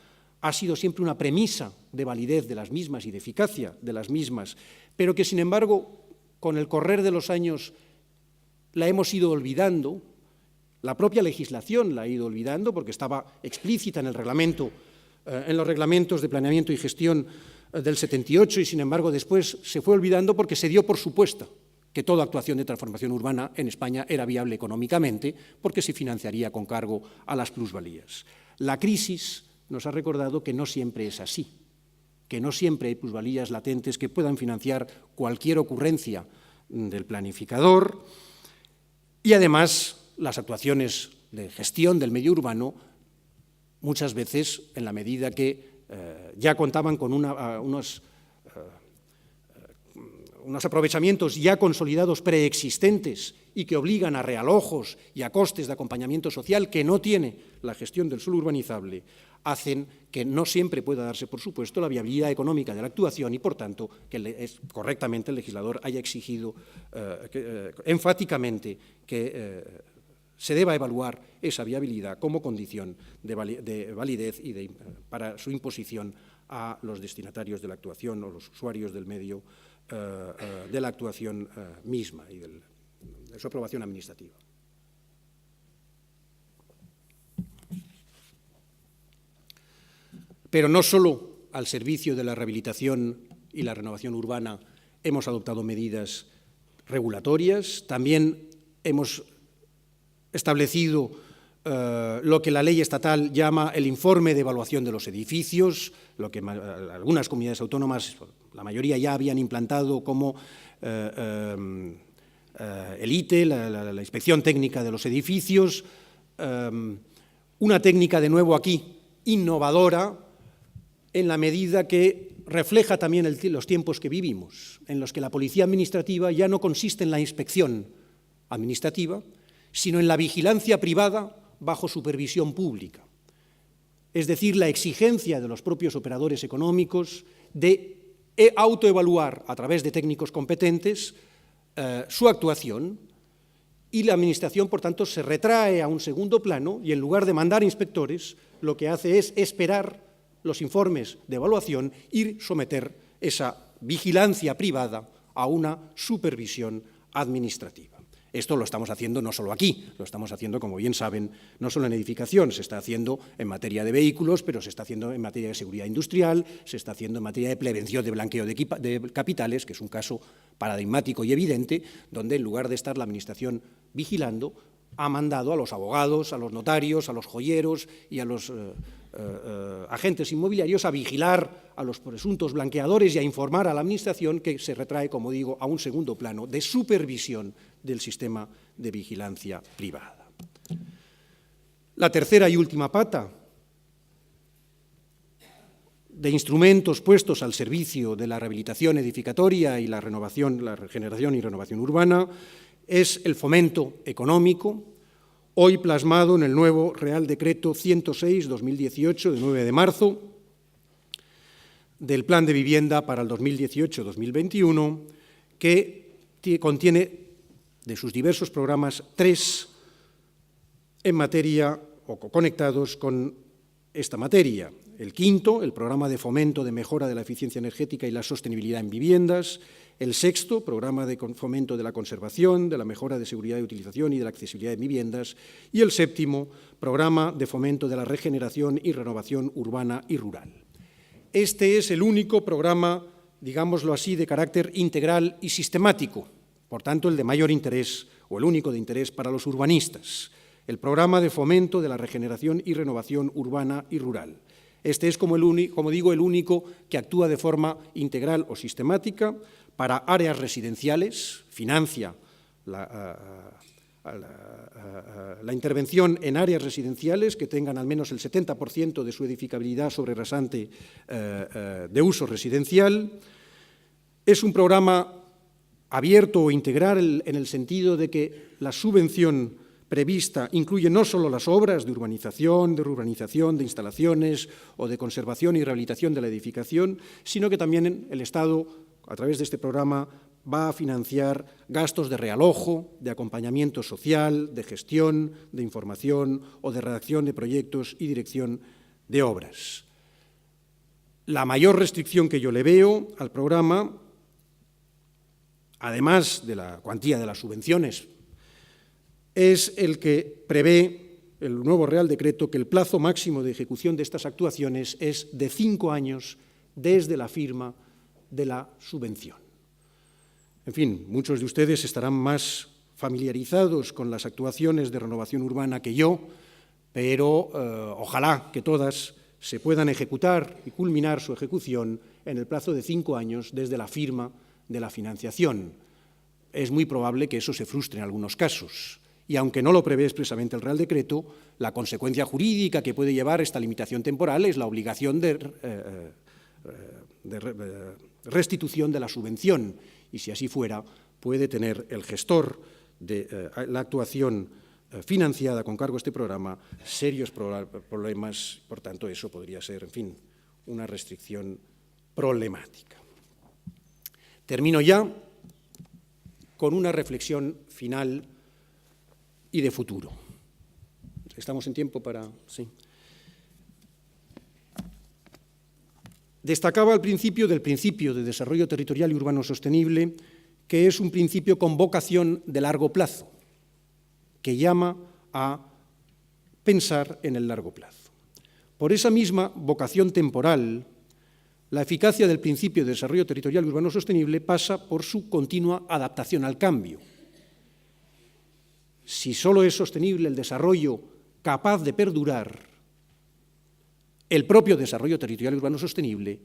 ha sido siempre una premisa de validez de las mismas y de eficacia de las mismas, pero que, sin embargo, con el correr de los años la hemos ido olvidando, la propia legislación la ha ido olvidando porque estaba explícita en el reglamento, en los reglamentos de planeamiento y gestión del 78 y, sin embargo, después se fue olvidando porque se dio por supuesta que toda actuación de transformación urbana en España era viable económicamente porque se financiaría con cargo a las plusvalías. La crisis nos ha recordado que no siempre es así, que no siempre hay plusvalías latentes que puedan financiar cualquier ocurrencia del planificador y, además, las actuaciones de gestión del medio urbano muchas veces, en la medida que ya contaban con unos aprovechamientos ya consolidados preexistentes y que obligan a realojos y a costes de acompañamiento social que no tiene la gestión del suelo urbanizable, hacen que no siempre pueda darse, por supuesto, la viabilidad económica de la actuación y, por tanto, que correctamente el legislador haya exigido enfáticamente que se deba evaluar esa viabilidad como condición de validez y para su imposición a los destinatarios de la actuación o los usuarios del medio de la actuación misma y de su aprobación administrativa. Pero no solo al servicio de la rehabilitación y la renovación urbana hemos adoptado medidas regulatorias, también hemos establecido lo que la ley estatal llama el informe de evaluación de los edificios, lo que algunas comunidades autónomas, la mayoría ya habían implantado como el ITE, la inspección técnica de los edificios, una técnica de nuevo aquí innovadora en la medida que refleja también los tiempos que vivimos, en los que la policía administrativa ya no consiste en la inspección administrativa, sino en la vigilancia privada bajo supervisión pública. Es decir, la exigencia de los propios operadores económicos de autoevaluar a través de técnicos competentes su actuación y la Administración, por tanto, se retrae a un segundo plano y en lugar de mandar inspectores, lo que hace es esperar los informes de evaluación y someter esa vigilancia privada a una supervisión administrativa. Esto lo estamos haciendo no solo aquí, lo estamos haciendo, como bien saben, no solo en edificación, se está haciendo en materia de vehículos, pero se está haciendo en materia de seguridad industrial, se está haciendo en materia de prevención de blanqueo de capitales, que es un caso paradigmático y evidente, donde en lugar de estar la Administración vigilando, ha mandado a los abogados, a los notarios, a los joyeros y a los agentes inmobiliarios a vigilar a los presuntos blanqueadores y a informar a la Administración que se retrae, como digo, a un segundo plano de supervisión del sistema de vigilancia privada. La tercera y última pata de instrumentos puestos al servicio de la rehabilitación edificatoria y la regeneración y renovación urbana es el fomento económico, hoy plasmado en el nuevo Real Decreto 106/2018, de 9 de marzo, del Plan de Vivienda para el 2018-2021, que contiene de sus diversos programas 3 en materia o conectados con esta materia. El quinto, el Programa de Fomento de Mejora de la Eficiencia Energética y la Sostenibilidad en Viviendas. El sexto, Programa de Fomento de la Conservación, de la Mejora de Seguridad de Utilización y de la Accesibilidad en Viviendas. Y el séptimo, Programa de Fomento de la Regeneración y Renovación Urbana y Rural. Este es el único programa, digámoslo así, de carácter integral y sistemático, por tanto, el de mayor interés o el único de interés para los urbanistas. El Programa de Fomento de la Regeneración y Renovación Urbana y Rural. Este es, como digo, el único que actúa de forma integral o sistemática para áreas residenciales, financia la intervención en áreas residenciales que tengan al menos el 70% de su edificabilidad sobre rasante de uso residencial. Es un programa abierto o integral en el sentido de que la subvención prevista incluye no solo las obras de urbanización, de reurbanización, de instalaciones o de conservación y rehabilitación de la edificación, sino que también el Estado, a través de este programa, va a financiar gastos de realojo, de acompañamiento social, de gestión, de información o de redacción de proyectos y dirección de obras. La mayor restricción que yo le veo al programa, además de la cuantía de las subvenciones, es el que prevé el nuevo Real Decreto que el plazo máximo de ejecución de estas actuaciones es de 5 años desde la firma de la subvención. En fin, muchos de ustedes estarán más familiarizados con las actuaciones de renovación urbana que yo, pero ojalá que todas se puedan ejecutar y culminar su ejecución en el plazo de 5 años desde la firma de la financiación. Es muy probable que eso se frustre en algunos casos. Y aunque no lo prevé expresamente el Real Decreto, la consecuencia jurídica que puede llevar esta limitación temporal es la obligación de restitución de la subvención. Y si así fuera, puede tener el gestor de la actuación financiada con cargo a este programa serios problemas. Por tanto, eso podría ser, en fin, una restricción problemática. Termino ya con una reflexión final y de futuro. ¿Estamos en tiempo para...? Sí. Destacaba al principio del principio de desarrollo territorial y urbano sostenible, que es un principio con vocación de largo plazo, que llama a pensar en el largo plazo. Por esa misma vocación temporal, la eficacia del principio de desarrollo territorial y urbano sostenible pasa por su continua adaptación al cambio. Si solo es sostenible el desarrollo capaz de perdurar, el propio desarrollo territorial y urbano sostenible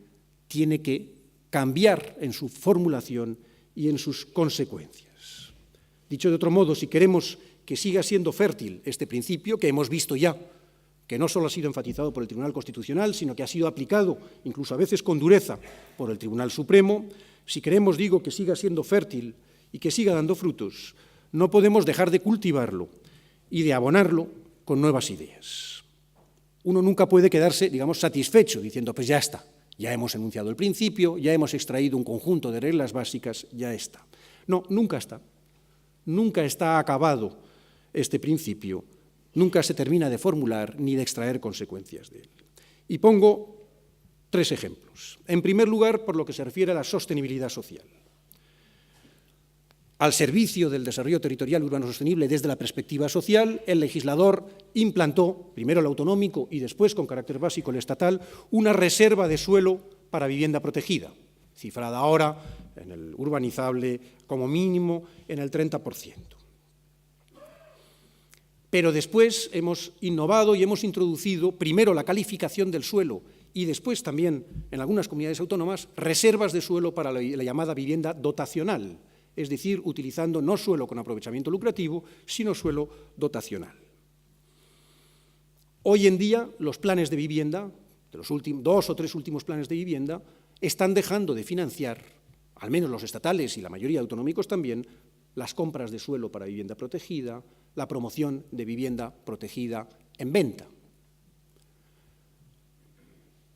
tiene que cambiar en su formulación y en sus consecuencias. Dicho de otro modo, si queremos que siga siendo fértil este principio, que hemos visto ya, que no solo ha sido enfatizado por el Tribunal Constitucional, sino que ha sido aplicado, incluso a veces con dureza, por el Tribunal Supremo, si queremos, digo, que siga siendo fértil y que siga dando frutos, no podemos dejar de cultivarlo y de abonarlo con nuevas ideas. Uno nunca puede quedarse, digamos, satisfecho diciendo, pues ya está, ya hemos enunciado el principio, ya hemos extraído un conjunto de reglas básicas, ya está. No, nunca está. Nunca está acabado este principio, nunca se termina de formular ni de extraer consecuencias de él. Y pongo 3 ejemplos. En primer lugar, por lo que se refiere a la sostenibilidad social. Al servicio del desarrollo territorial urbano sostenible desde la perspectiva social, el legislador implantó, primero el autonómico y después, con carácter básico, el estatal, una reserva de suelo para vivienda protegida, cifrada ahora en el urbanizable como mínimo en el 30%. Pero después hemos innovado y hemos introducido primero la calificación del suelo y después también, en algunas comunidades autónomas, reservas de suelo para la llamada vivienda dotacional, es decir, utilizando no suelo con aprovechamiento lucrativo, sino suelo dotacional. Hoy en día, los planes de vivienda, de los 2 o 3 últimos planes de vivienda, están dejando de financiar, al menos los estatales y la mayoría de autonómicos también, las compras de suelo para vivienda protegida, la promoción de vivienda protegida en venta.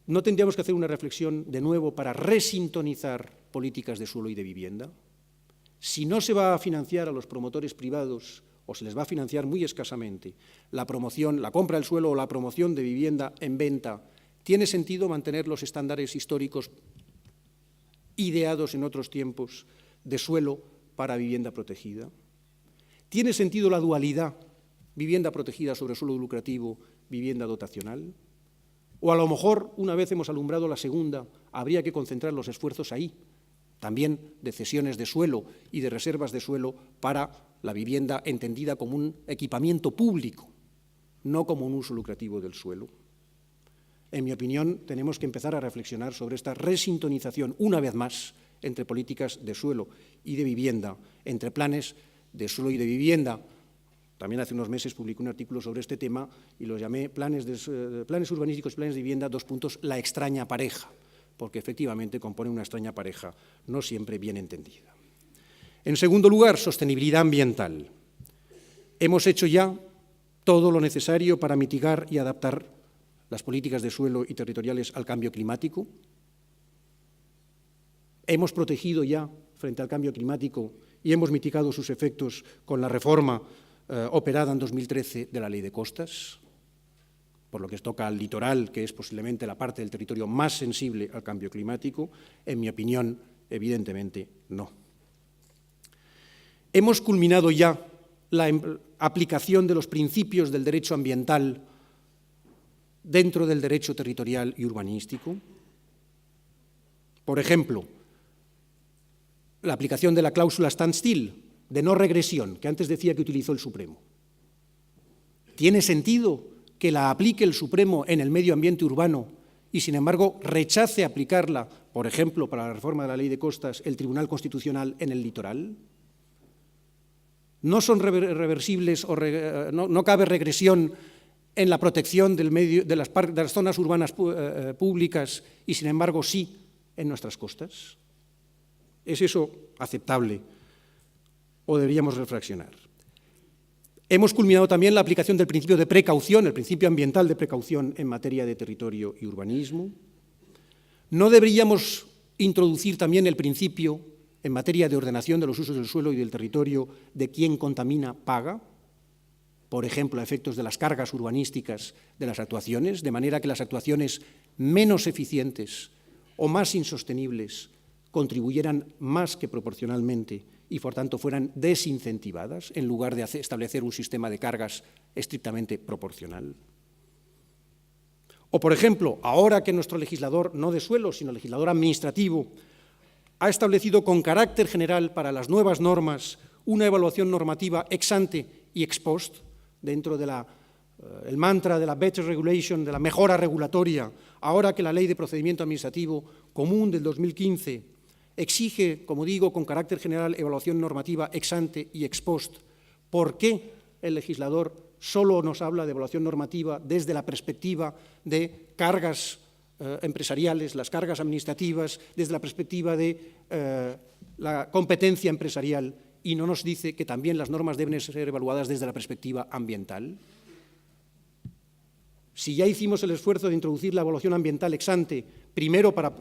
¿No tendríamos que hacer una reflexión de nuevo para resintonizar políticas de suelo y de vivienda? Si no se va a financiar a los promotores privados, o se les va a financiar muy escasamente, la promoción, la compra del suelo o la promoción de vivienda en venta, ¿tiene sentido mantener los estándares históricos ideados en otros tiempos de suelo para vivienda protegida? ¿Tiene sentido la dualidad, vivienda protegida sobre suelo lucrativo, vivienda dotacional? O a lo mejor, una vez hemos alumbrado la segunda, habría que concentrar los esfuerzos ahí, también de cesiones de suelo y de reservas de suelo para la vivienda entendida como un equipamiento público, no como un uso lucrativo del suelo. En mi opinión, tenemos que empezar a reflexionar sobre esta resintonización, una vez más, entre políticas de suelo y de vivienda, entre planes de suelo y de vivienda. También hace unos meses publiqué un artículo sobre este tema y lo llamé planes urbanísticos y planes de vivienda, la extraña pareja, porque efectivamente compone una extraña pareja, no siempre bien entendida. En segundo lugar, sostenibilidad ambiental. Hemos hecho ya todo lo necesario para mitigar y adaptar las políticas de suelo y territoriales al cambio climático. Hemos protegido ya frente al cambio climático y hemos mitigado sus efectos con la reforma operada en 2013 de la Ley de Costas. por lo que toca al litoral, que es posiblemente la parte del territorio más sensible al cambio climático? En mi opinión, evidentemente no. ¿Hemos culminado ya la aplicación de los principios del derecho ambiental dentro del derecho territorial y urbanístico? Por ejemplo, la aplicación de la cláusula standstill, de no regresión, que antes decía que utilizó el Supremo. ¿Tiene sentido que la aplique el Supremo en el medio ambiente urbano y, sin embargo, rechace aplicarla, por ejemplo, para la reforma de la Ley de Costas, el Tribunal Constitucional en el litoral? ¿No son reversibles o no cabe regresión en la protección del medio, de las zonas urbanas públicas y, sin embargo, sí en nuestras costas? ¿Es eso aceptable o deberíamos reflexionar? Hemos culminado también la aplicación del principio de precaución, el principio ambiental de precaución en materia de territorio y urbanismo. ¿No deberíamos introducir también el principio en materia de ordenación de los usos del suelo y del territorio de quien contamina paga? Por ejemplo, a efectos de las cargas urbanísticas de las actuaciones, de manera que las actuaciones menos eficientes o más insostenibles contribuyeran más que proporcionalmente y, por tanto, fueran desincentivadas en lugar de establecer un sistema de cargas estrictamente proporcional. O, por ejemplo, ahora que nuestro legislador, no de suelo, sino legislador administrativo, ha establecido con carácter general para las nuevas normas una evaluación normativa ex ante y ex post, dentro del mantra de la better regulation, de la mejora regulatoria, ahora que la Ley de Procedimiento Administrativo Común del 2015 exige, como digo, con carácter general, evaluación normativa ex ante y ex post. ¿Por qué el legislador solo nos habla de evaluación normativa desde la perspectiva de cargas empresariales, las cargas administrativas, desde la perspectiva de la competencia empresarial, y no nos dice que también las normas deben ser evaluadas desde la perspectiva ambiental? Si ya hicimos el esfuerzo de introducir la evaluación ambiental ex ante, primero para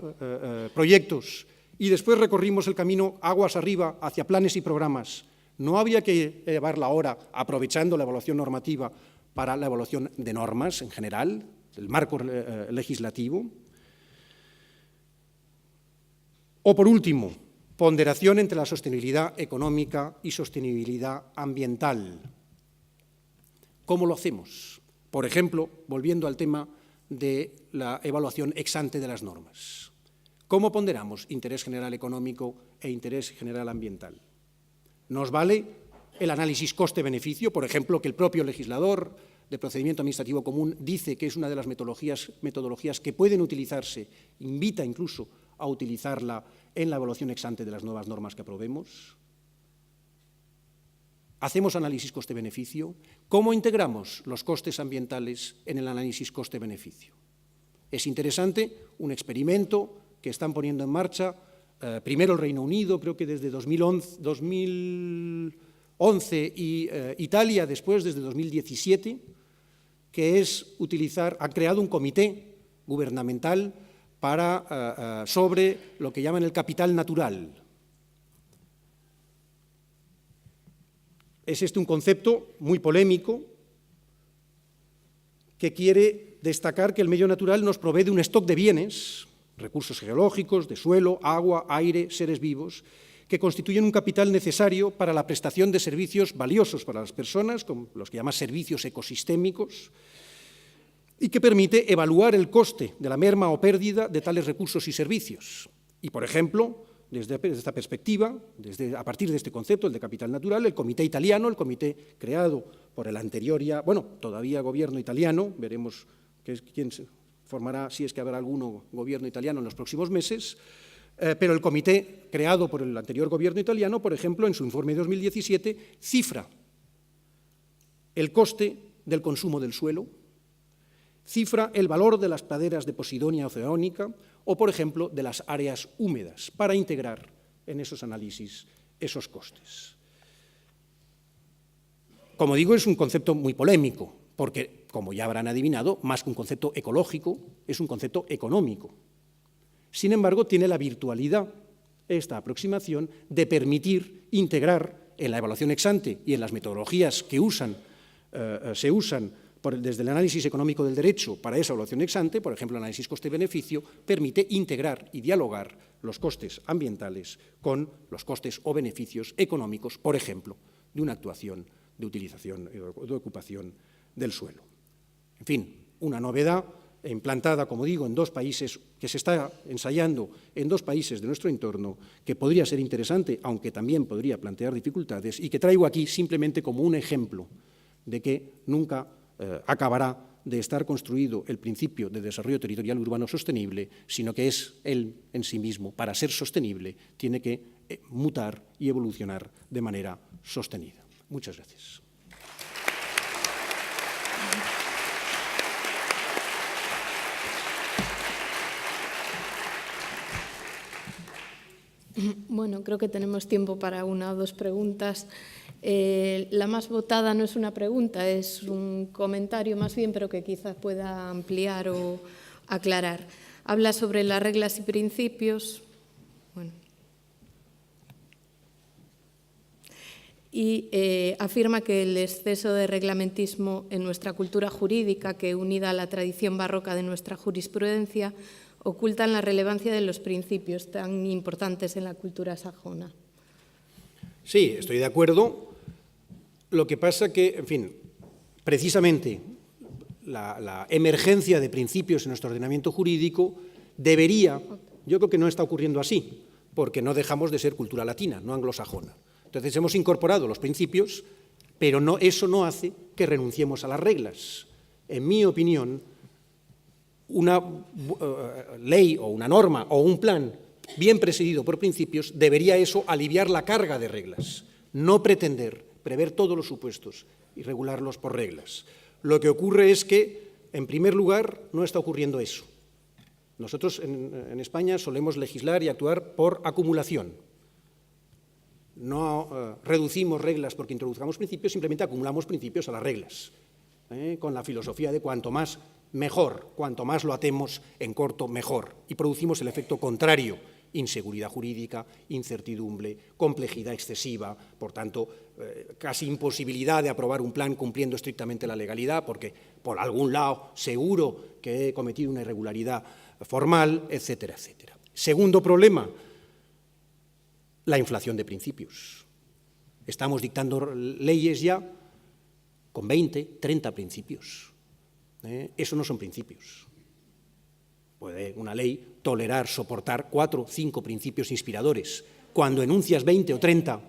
proyectos, y después recorrimos el camino aguas arriba hacia planes y programas, ¿no había que llevarla ahora, aprovechando la evaluación normativa, para la evaluación de normas en general, el marco legislativo? O, por último, ponderación entre la sostenibilidad económica y sostenibilidad ambiental. ¿Cómo lo hacemos? Por ejemplo, volviendo al tema de la evaluación ex ante de las normas. ¿Cómo ponderamos interés general económico e interés general ambiental? ¿Nos vale el análisis coste-beneficio? Por ejemplo, que el propio legislador de procedimiento administrativo común dice que es una de las metodologías que pueden utilizarse, invita incluso a utilizarla en la evaluación ex ante de las nuevas normas que aprobemos. ¿Hacemos análisis coste-beneficio? ¿Cómo integramos los costes ambientales en el análisis coste-beneficio? Es interesante un experimento que están poniendo en marcha, primero el Reino Unido, creo que desde 2011 y Italia después, desde 2017, que es han creado un comité gubernamental sobre lo que llaman el capital natural. Es un concepto muy polémico que quiere destacar que el medio natural nos provee de un stock de bienes, recursos geológicos, de suelo, agua, aire, seres vivos, que constituyen un capital necesario para la prestación de servicios valiosos para las personas, como los que llaman servicios ecosistémicos, y que permite evaluar el coste de la merma o pérdida de tales recursos y servicios. Y, por ejemplo, desde esta perspectiva, a partir de este concepto, el de capital natural, el comité italiano, el comité creado por el anterior todavía gobierno italiano, veremos quién formará, si es que habrá alguno gobierno italiano en los próximos meses, pero el comité creado por el anterior gobierno italiano, por ejemplo, en su informe de 2017, cifra el coste del consumo del suelo, cifra el valor de las praderas de posidonia oceánica o, por ejemplo, de las áreas húmedas, para integrar en esos análisis esos costes. Como digo, es un concepto muy polémico, porque, como ya habrán adivinado, más que un concepto ecológico, es un concepto económico. Sin embargo, tiene la virtualidad, esta aproximación, de permitir integrar en la evaluación ex ante y en las metodologías que se usan desde el análisis económico del derecho para esa evaluación ex ante, por ejemplo, el análisis coste-beneficio, permite integrar y dialogar los costes ambientales con los costes o beneficios económicos, por ejemplo, de una actuación de utilización o de ocupación del suelo. En fin, una novedad implantada, como digo, en 2 países, que se está ensayando en 2 países de nuestro entorno, que podría ser interesante, aunque también podría plantear dificultades, y que traigo aquí simplemente como un ejemplo de que nunca acabará de estar construido el principio de desarrollo territorial urbano sostenible, sino que es él en sí mismo, para ser sostenible, tiene que mutar y evolucionar de manera sostenida. Muchas gracias. Bueno, creo que tenemos tiempo para 1 o 2 preguntas. La más votada no es una pregunta, es un comentario más bien, pero que quizás pueda ampliar o aclarar. Habla sobre las reglas y principios. Bueno. Y afirma que el exceso de reglamentismo en nuestra cultura jurídica, que unida a la tradición barroca de nuestra jurisprudencia, ocultan la relevancia de los principios tan importantes en la cultura sajona. Sí, estoy de acuerdo. Lo que pasa que, en fin, precisamente la emergencia de principios en nuestro ordenamiento jurídico debería, yo creo que no está ocurriendo así, porque no dejamos de ser cultura latina, no anglosajona. Entonces hemos incorporado los principios, pero eso no hace que renunciemos a las reglas. En mi opinión, una ley o una norma o un plan bien presidido por principios debería eso aliviar la carga de reglas, no pretender prever todos los supuestos y regularlos por reglas. Lo que ocurre es que, en primer lugar, no está ocurriendo eso. Nosotros en España solemos legislar y actuar por acumulación. No reducimos reglas porque introduzcamos principios, simplemente acumulamos principios a las reglas, con la filosofía de cuanto más mejor, cuanto más lo atemos en corto, mejor. Y producimos el efecto contrario, inseguridad jurídica, incertidumbre, complejidad excesiva, por tanto, casi imposibilidad de aprobar un plan cumpliendo estrictamente la legalidad, porque por algún lado seguro que he cometido una irregularidad formal, etcétera, etcétera. Segundo problema, la inflación de principios. Estamos dictando leyes ya con 20, 30 principios. Eso no son principios. Puede una ley tolerar, soportar 4 o 5 principios inspiradores. Cuando enuncias 20 o 30,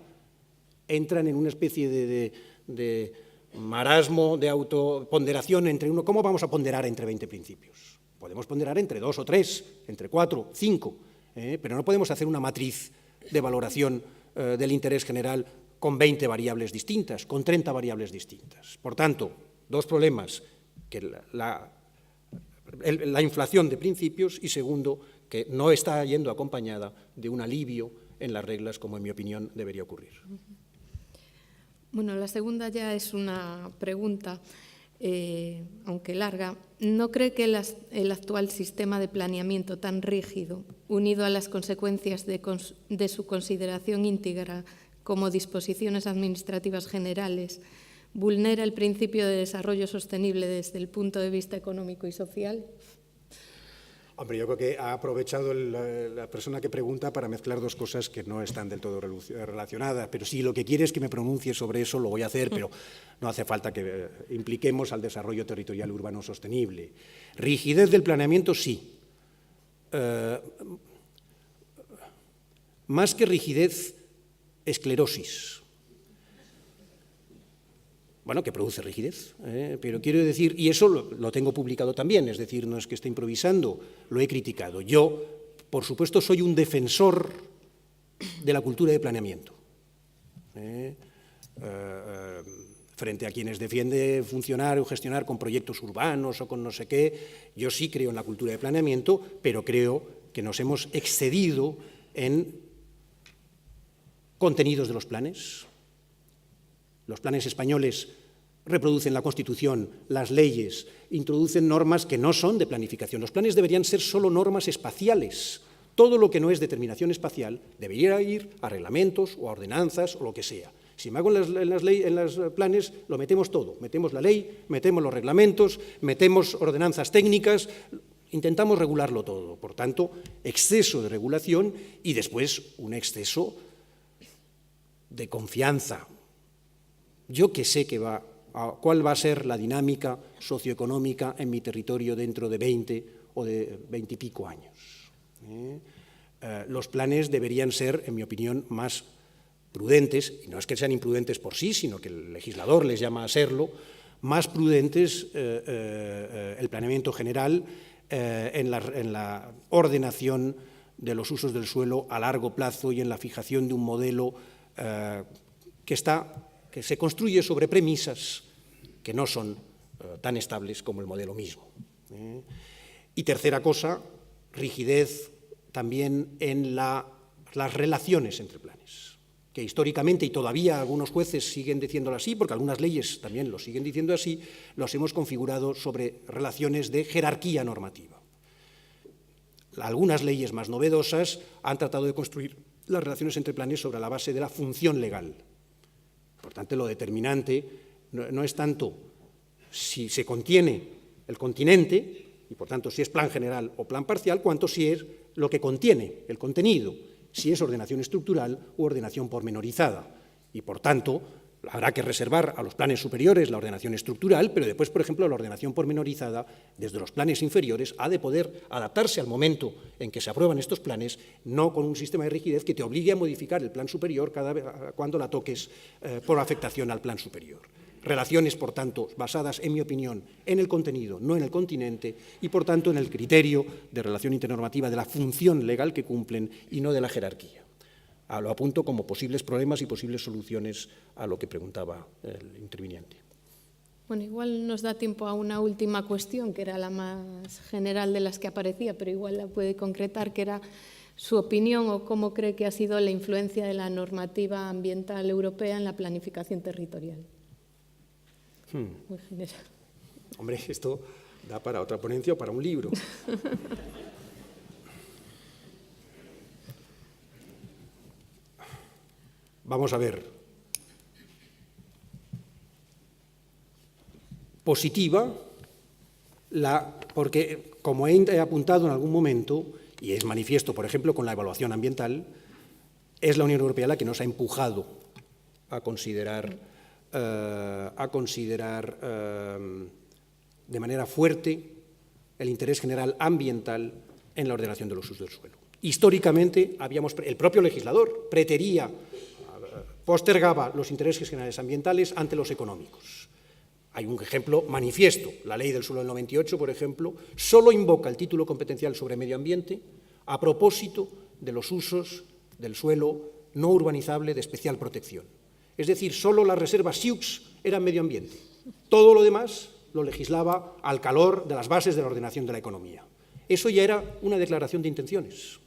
entran en una especie de marasmo, de autoponderación entre uno. ¿Cómo vamos a ponderar entre 20 principios? Podemos ponderar entre 2 o 3, entre 4, 5, pero no podemos hacer una matriz de valoración del interés general con 20 variables distintas, con 30 variables distintas. Por tanto, 2 problemas, que la inflación de principios y segundo, que no está yendo acompañada de un alivio en las reglas como en mi opinión debería ocurrir. Bueno, la segunda ya es una pregunta, aunque larga. ¿No cree que el actual sistema de planeamiento tan rígido, unido a las consecuencias de su consideración íntegra como disposiciones administrativas generales, vulnera el principio de desarrollo sostenible desde el punto de vista económico y social? Hombre, yo creo que ha aprovechado la persona que pregunta para mezclar 2 cosas que no están del todo relacionadas, pero si lo que quiere es que me pronuncie sobre eso, lo voy a hacer, pero no hace falta que impliquemos al desarrollo territorial urbano sostenible. Rigidez del planeamiento, sí. Más que rigidez, esclerosis. Bueno, que produce rigidez, pero quiero decir, y eso lo tengo publicado también, es decir, no es que esté improvisando, lo he criticado. Yo, por supuesto, soy un defensor de la cultura de planeamiento. Frente a quienes defienden funcionar o gestionar con proyectos urbanos o con no sé qué, yo sí creo en la cultura de planeamiento, pero creo que nos hemos excedido en contenidos de los planes. Los planes españoles reproducen la Constitución, las leyes, introducen normas que no son de planificación. Los planes deberían ser solo normas espaciales. Todo lo que no es determinación espacial debería ir a reglamentos o a ordenanzas o lo que sea. Si me hago en los planes, lo metemos todo. Metemos la ley, metemos los reglamentos, metemos ordenanzas técnicas, intentamos regularlo todo. Por tanto, exceso de regulación y después un exceso de confianza. Yo que sé cuál va a ser la dinámica socioeconómica en mi territorio dentro de 20 o de 20 y pico años. Los planes deberían ser, en mi opinión, más prudentes, y no es que sean imprudentes por sí, sino que el legislador les llama a serlo, más prudentes el planeamiento general en la ordenación de los usos del suelo a largo plazo y en la fijación de un modelo que se construye sobre premisas que no son tan estables como el modelo mismo. Y tercera cosa, rigidez también en las relaciones entre planes, que históricamente, y todavía algunos jueces siguen diciéndolo así, porque algunas leyes también lo siguen diciendo así, los hemos configurado sobre relaciones de jerarquía normativa. Algunas leyes más novedosas han tratado de construir las relaciones entre planes sobre la base de la función legal. Por tanto, lo determinante no es tanto si se contiene el continente, y por tanto si es plan general o plan parcial, cuanto si es lo que contiene, el contenido, si es ordenación estructural u ordenación pormenorizada. Y por tanto, habrá que reservar a los planes superiores la ordenación estructural, pero después, por ejemplo, la ordenación pormenorizada, desde los planes inferiores, ha de poder adaptarse al momento en que se aprueban estos planes, no con un sistema de rigidez que te obligue a modificar el plan superior cuando la toques por afectación al plan superior. Relaciones, por tanto, basadas, en mi opinión, en el contenido, no en el continente, y, por tanto, en el criterio de relación internormativa de la función legal que cumplen y no de la jerarquía. Lo apunto como posibles problemas y posibles soluciones a lo que preguntaba el interviniente. Bueno, igual nos da tiempo a una última cuestión, que era la más general de las que aparecía, pero igual la puede concretar, que era su opinión o cómo cree que ha sido la influencia de la normativa ambiental europea en la planificación territorial. Muy general. Hombre, esto da para otra ponencia o para un libro. Vamos a ver. Positiva, porque como he apuntado en algún momento, y es manifiesto, por ejemplo, con la evaluación ambiental, es la Unión Europea la que nos ha empujado a considerar de manera fuerte el interés general ambiental en la ordenación de los usos del suelo. Históricamente, el propio legislador postergaba los intereses generales ambientales ante los económicos. Hay un ejemplo manifiesto, la Ley del Suelo del 98, por ejemplo, solo invoca el título competencial sobre medio ambiente a propósito de los usos del suelo no urbanizable de especial protección. Es decir, solo las reservas SIUCS eran medio ambiente. Todo lo demás lo legislaba al calor de las bases de la ordenación de la economía. Eso ya era una declaración de intenciones,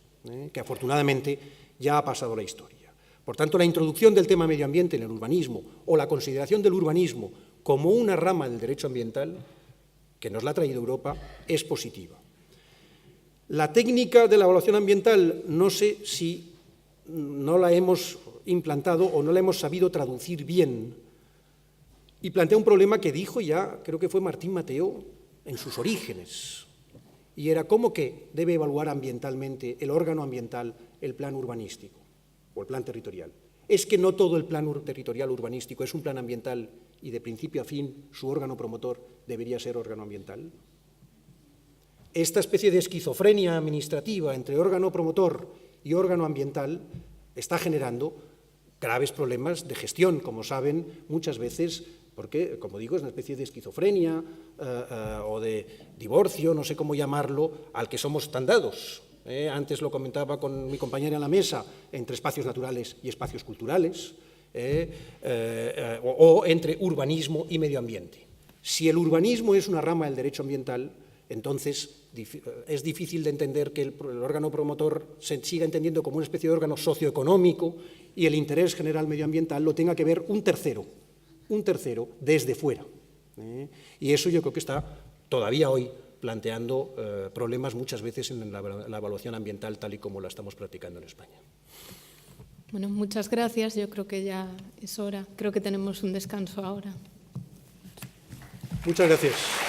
que afortunadamente ya ha pasado a la historia. Por tanto, la introducción del tema medio ambiente en el urbanismo o la consideración del urbanismo como una rama del derecho ambiental, que nos la ha traído Europa, es positiva. La técnica de la evaluación ambiental, no sé si no la hemos implantado o no la hemos sabido traducir bien, y plantea un problema que dijo ya, creo que fue Martín Mateo, en sus orígenes, y era cómo que debe evaluar ambientalmente el órgano ambiental el plan urbanístico o el plan territorial. ¿Es que no todo el plan territorial urbanístico es un plan ambiental y de principio a fin su órgano promotor debería ser órgano ambiental? Esta especie de esquizofrenia administrativa entre órgano promotor y órgano ambiental está generando graves problemas de gestión, como saben, muchas veces, porque, como digo, es una especie de esquizofrenia o de divorcio, no sé cómo llamarlo, al que somos tan dados. Antes lo comentaba con mi compañera en la mesa, entre espacios naturales y espacios culturales, o entre urbanismo y medio ambiente. Si el urbanismo es una rama del derecho ambiental, entonces es difícil de entender que el órgano promotor se siga entendiendo como una especie de órgano socioeconómico y el interés general medioambiental lo tenga que ver un tercero desde fuera. Y eso yo creo que está todavía hoy planteando problemas muchas veces en la evaluación ambiental tal y como la estamos practicando en España. Bueno, muchas gracias. Yo creo que ya es hora. Creo que tenemos un descanso ahora. Muchas gracias.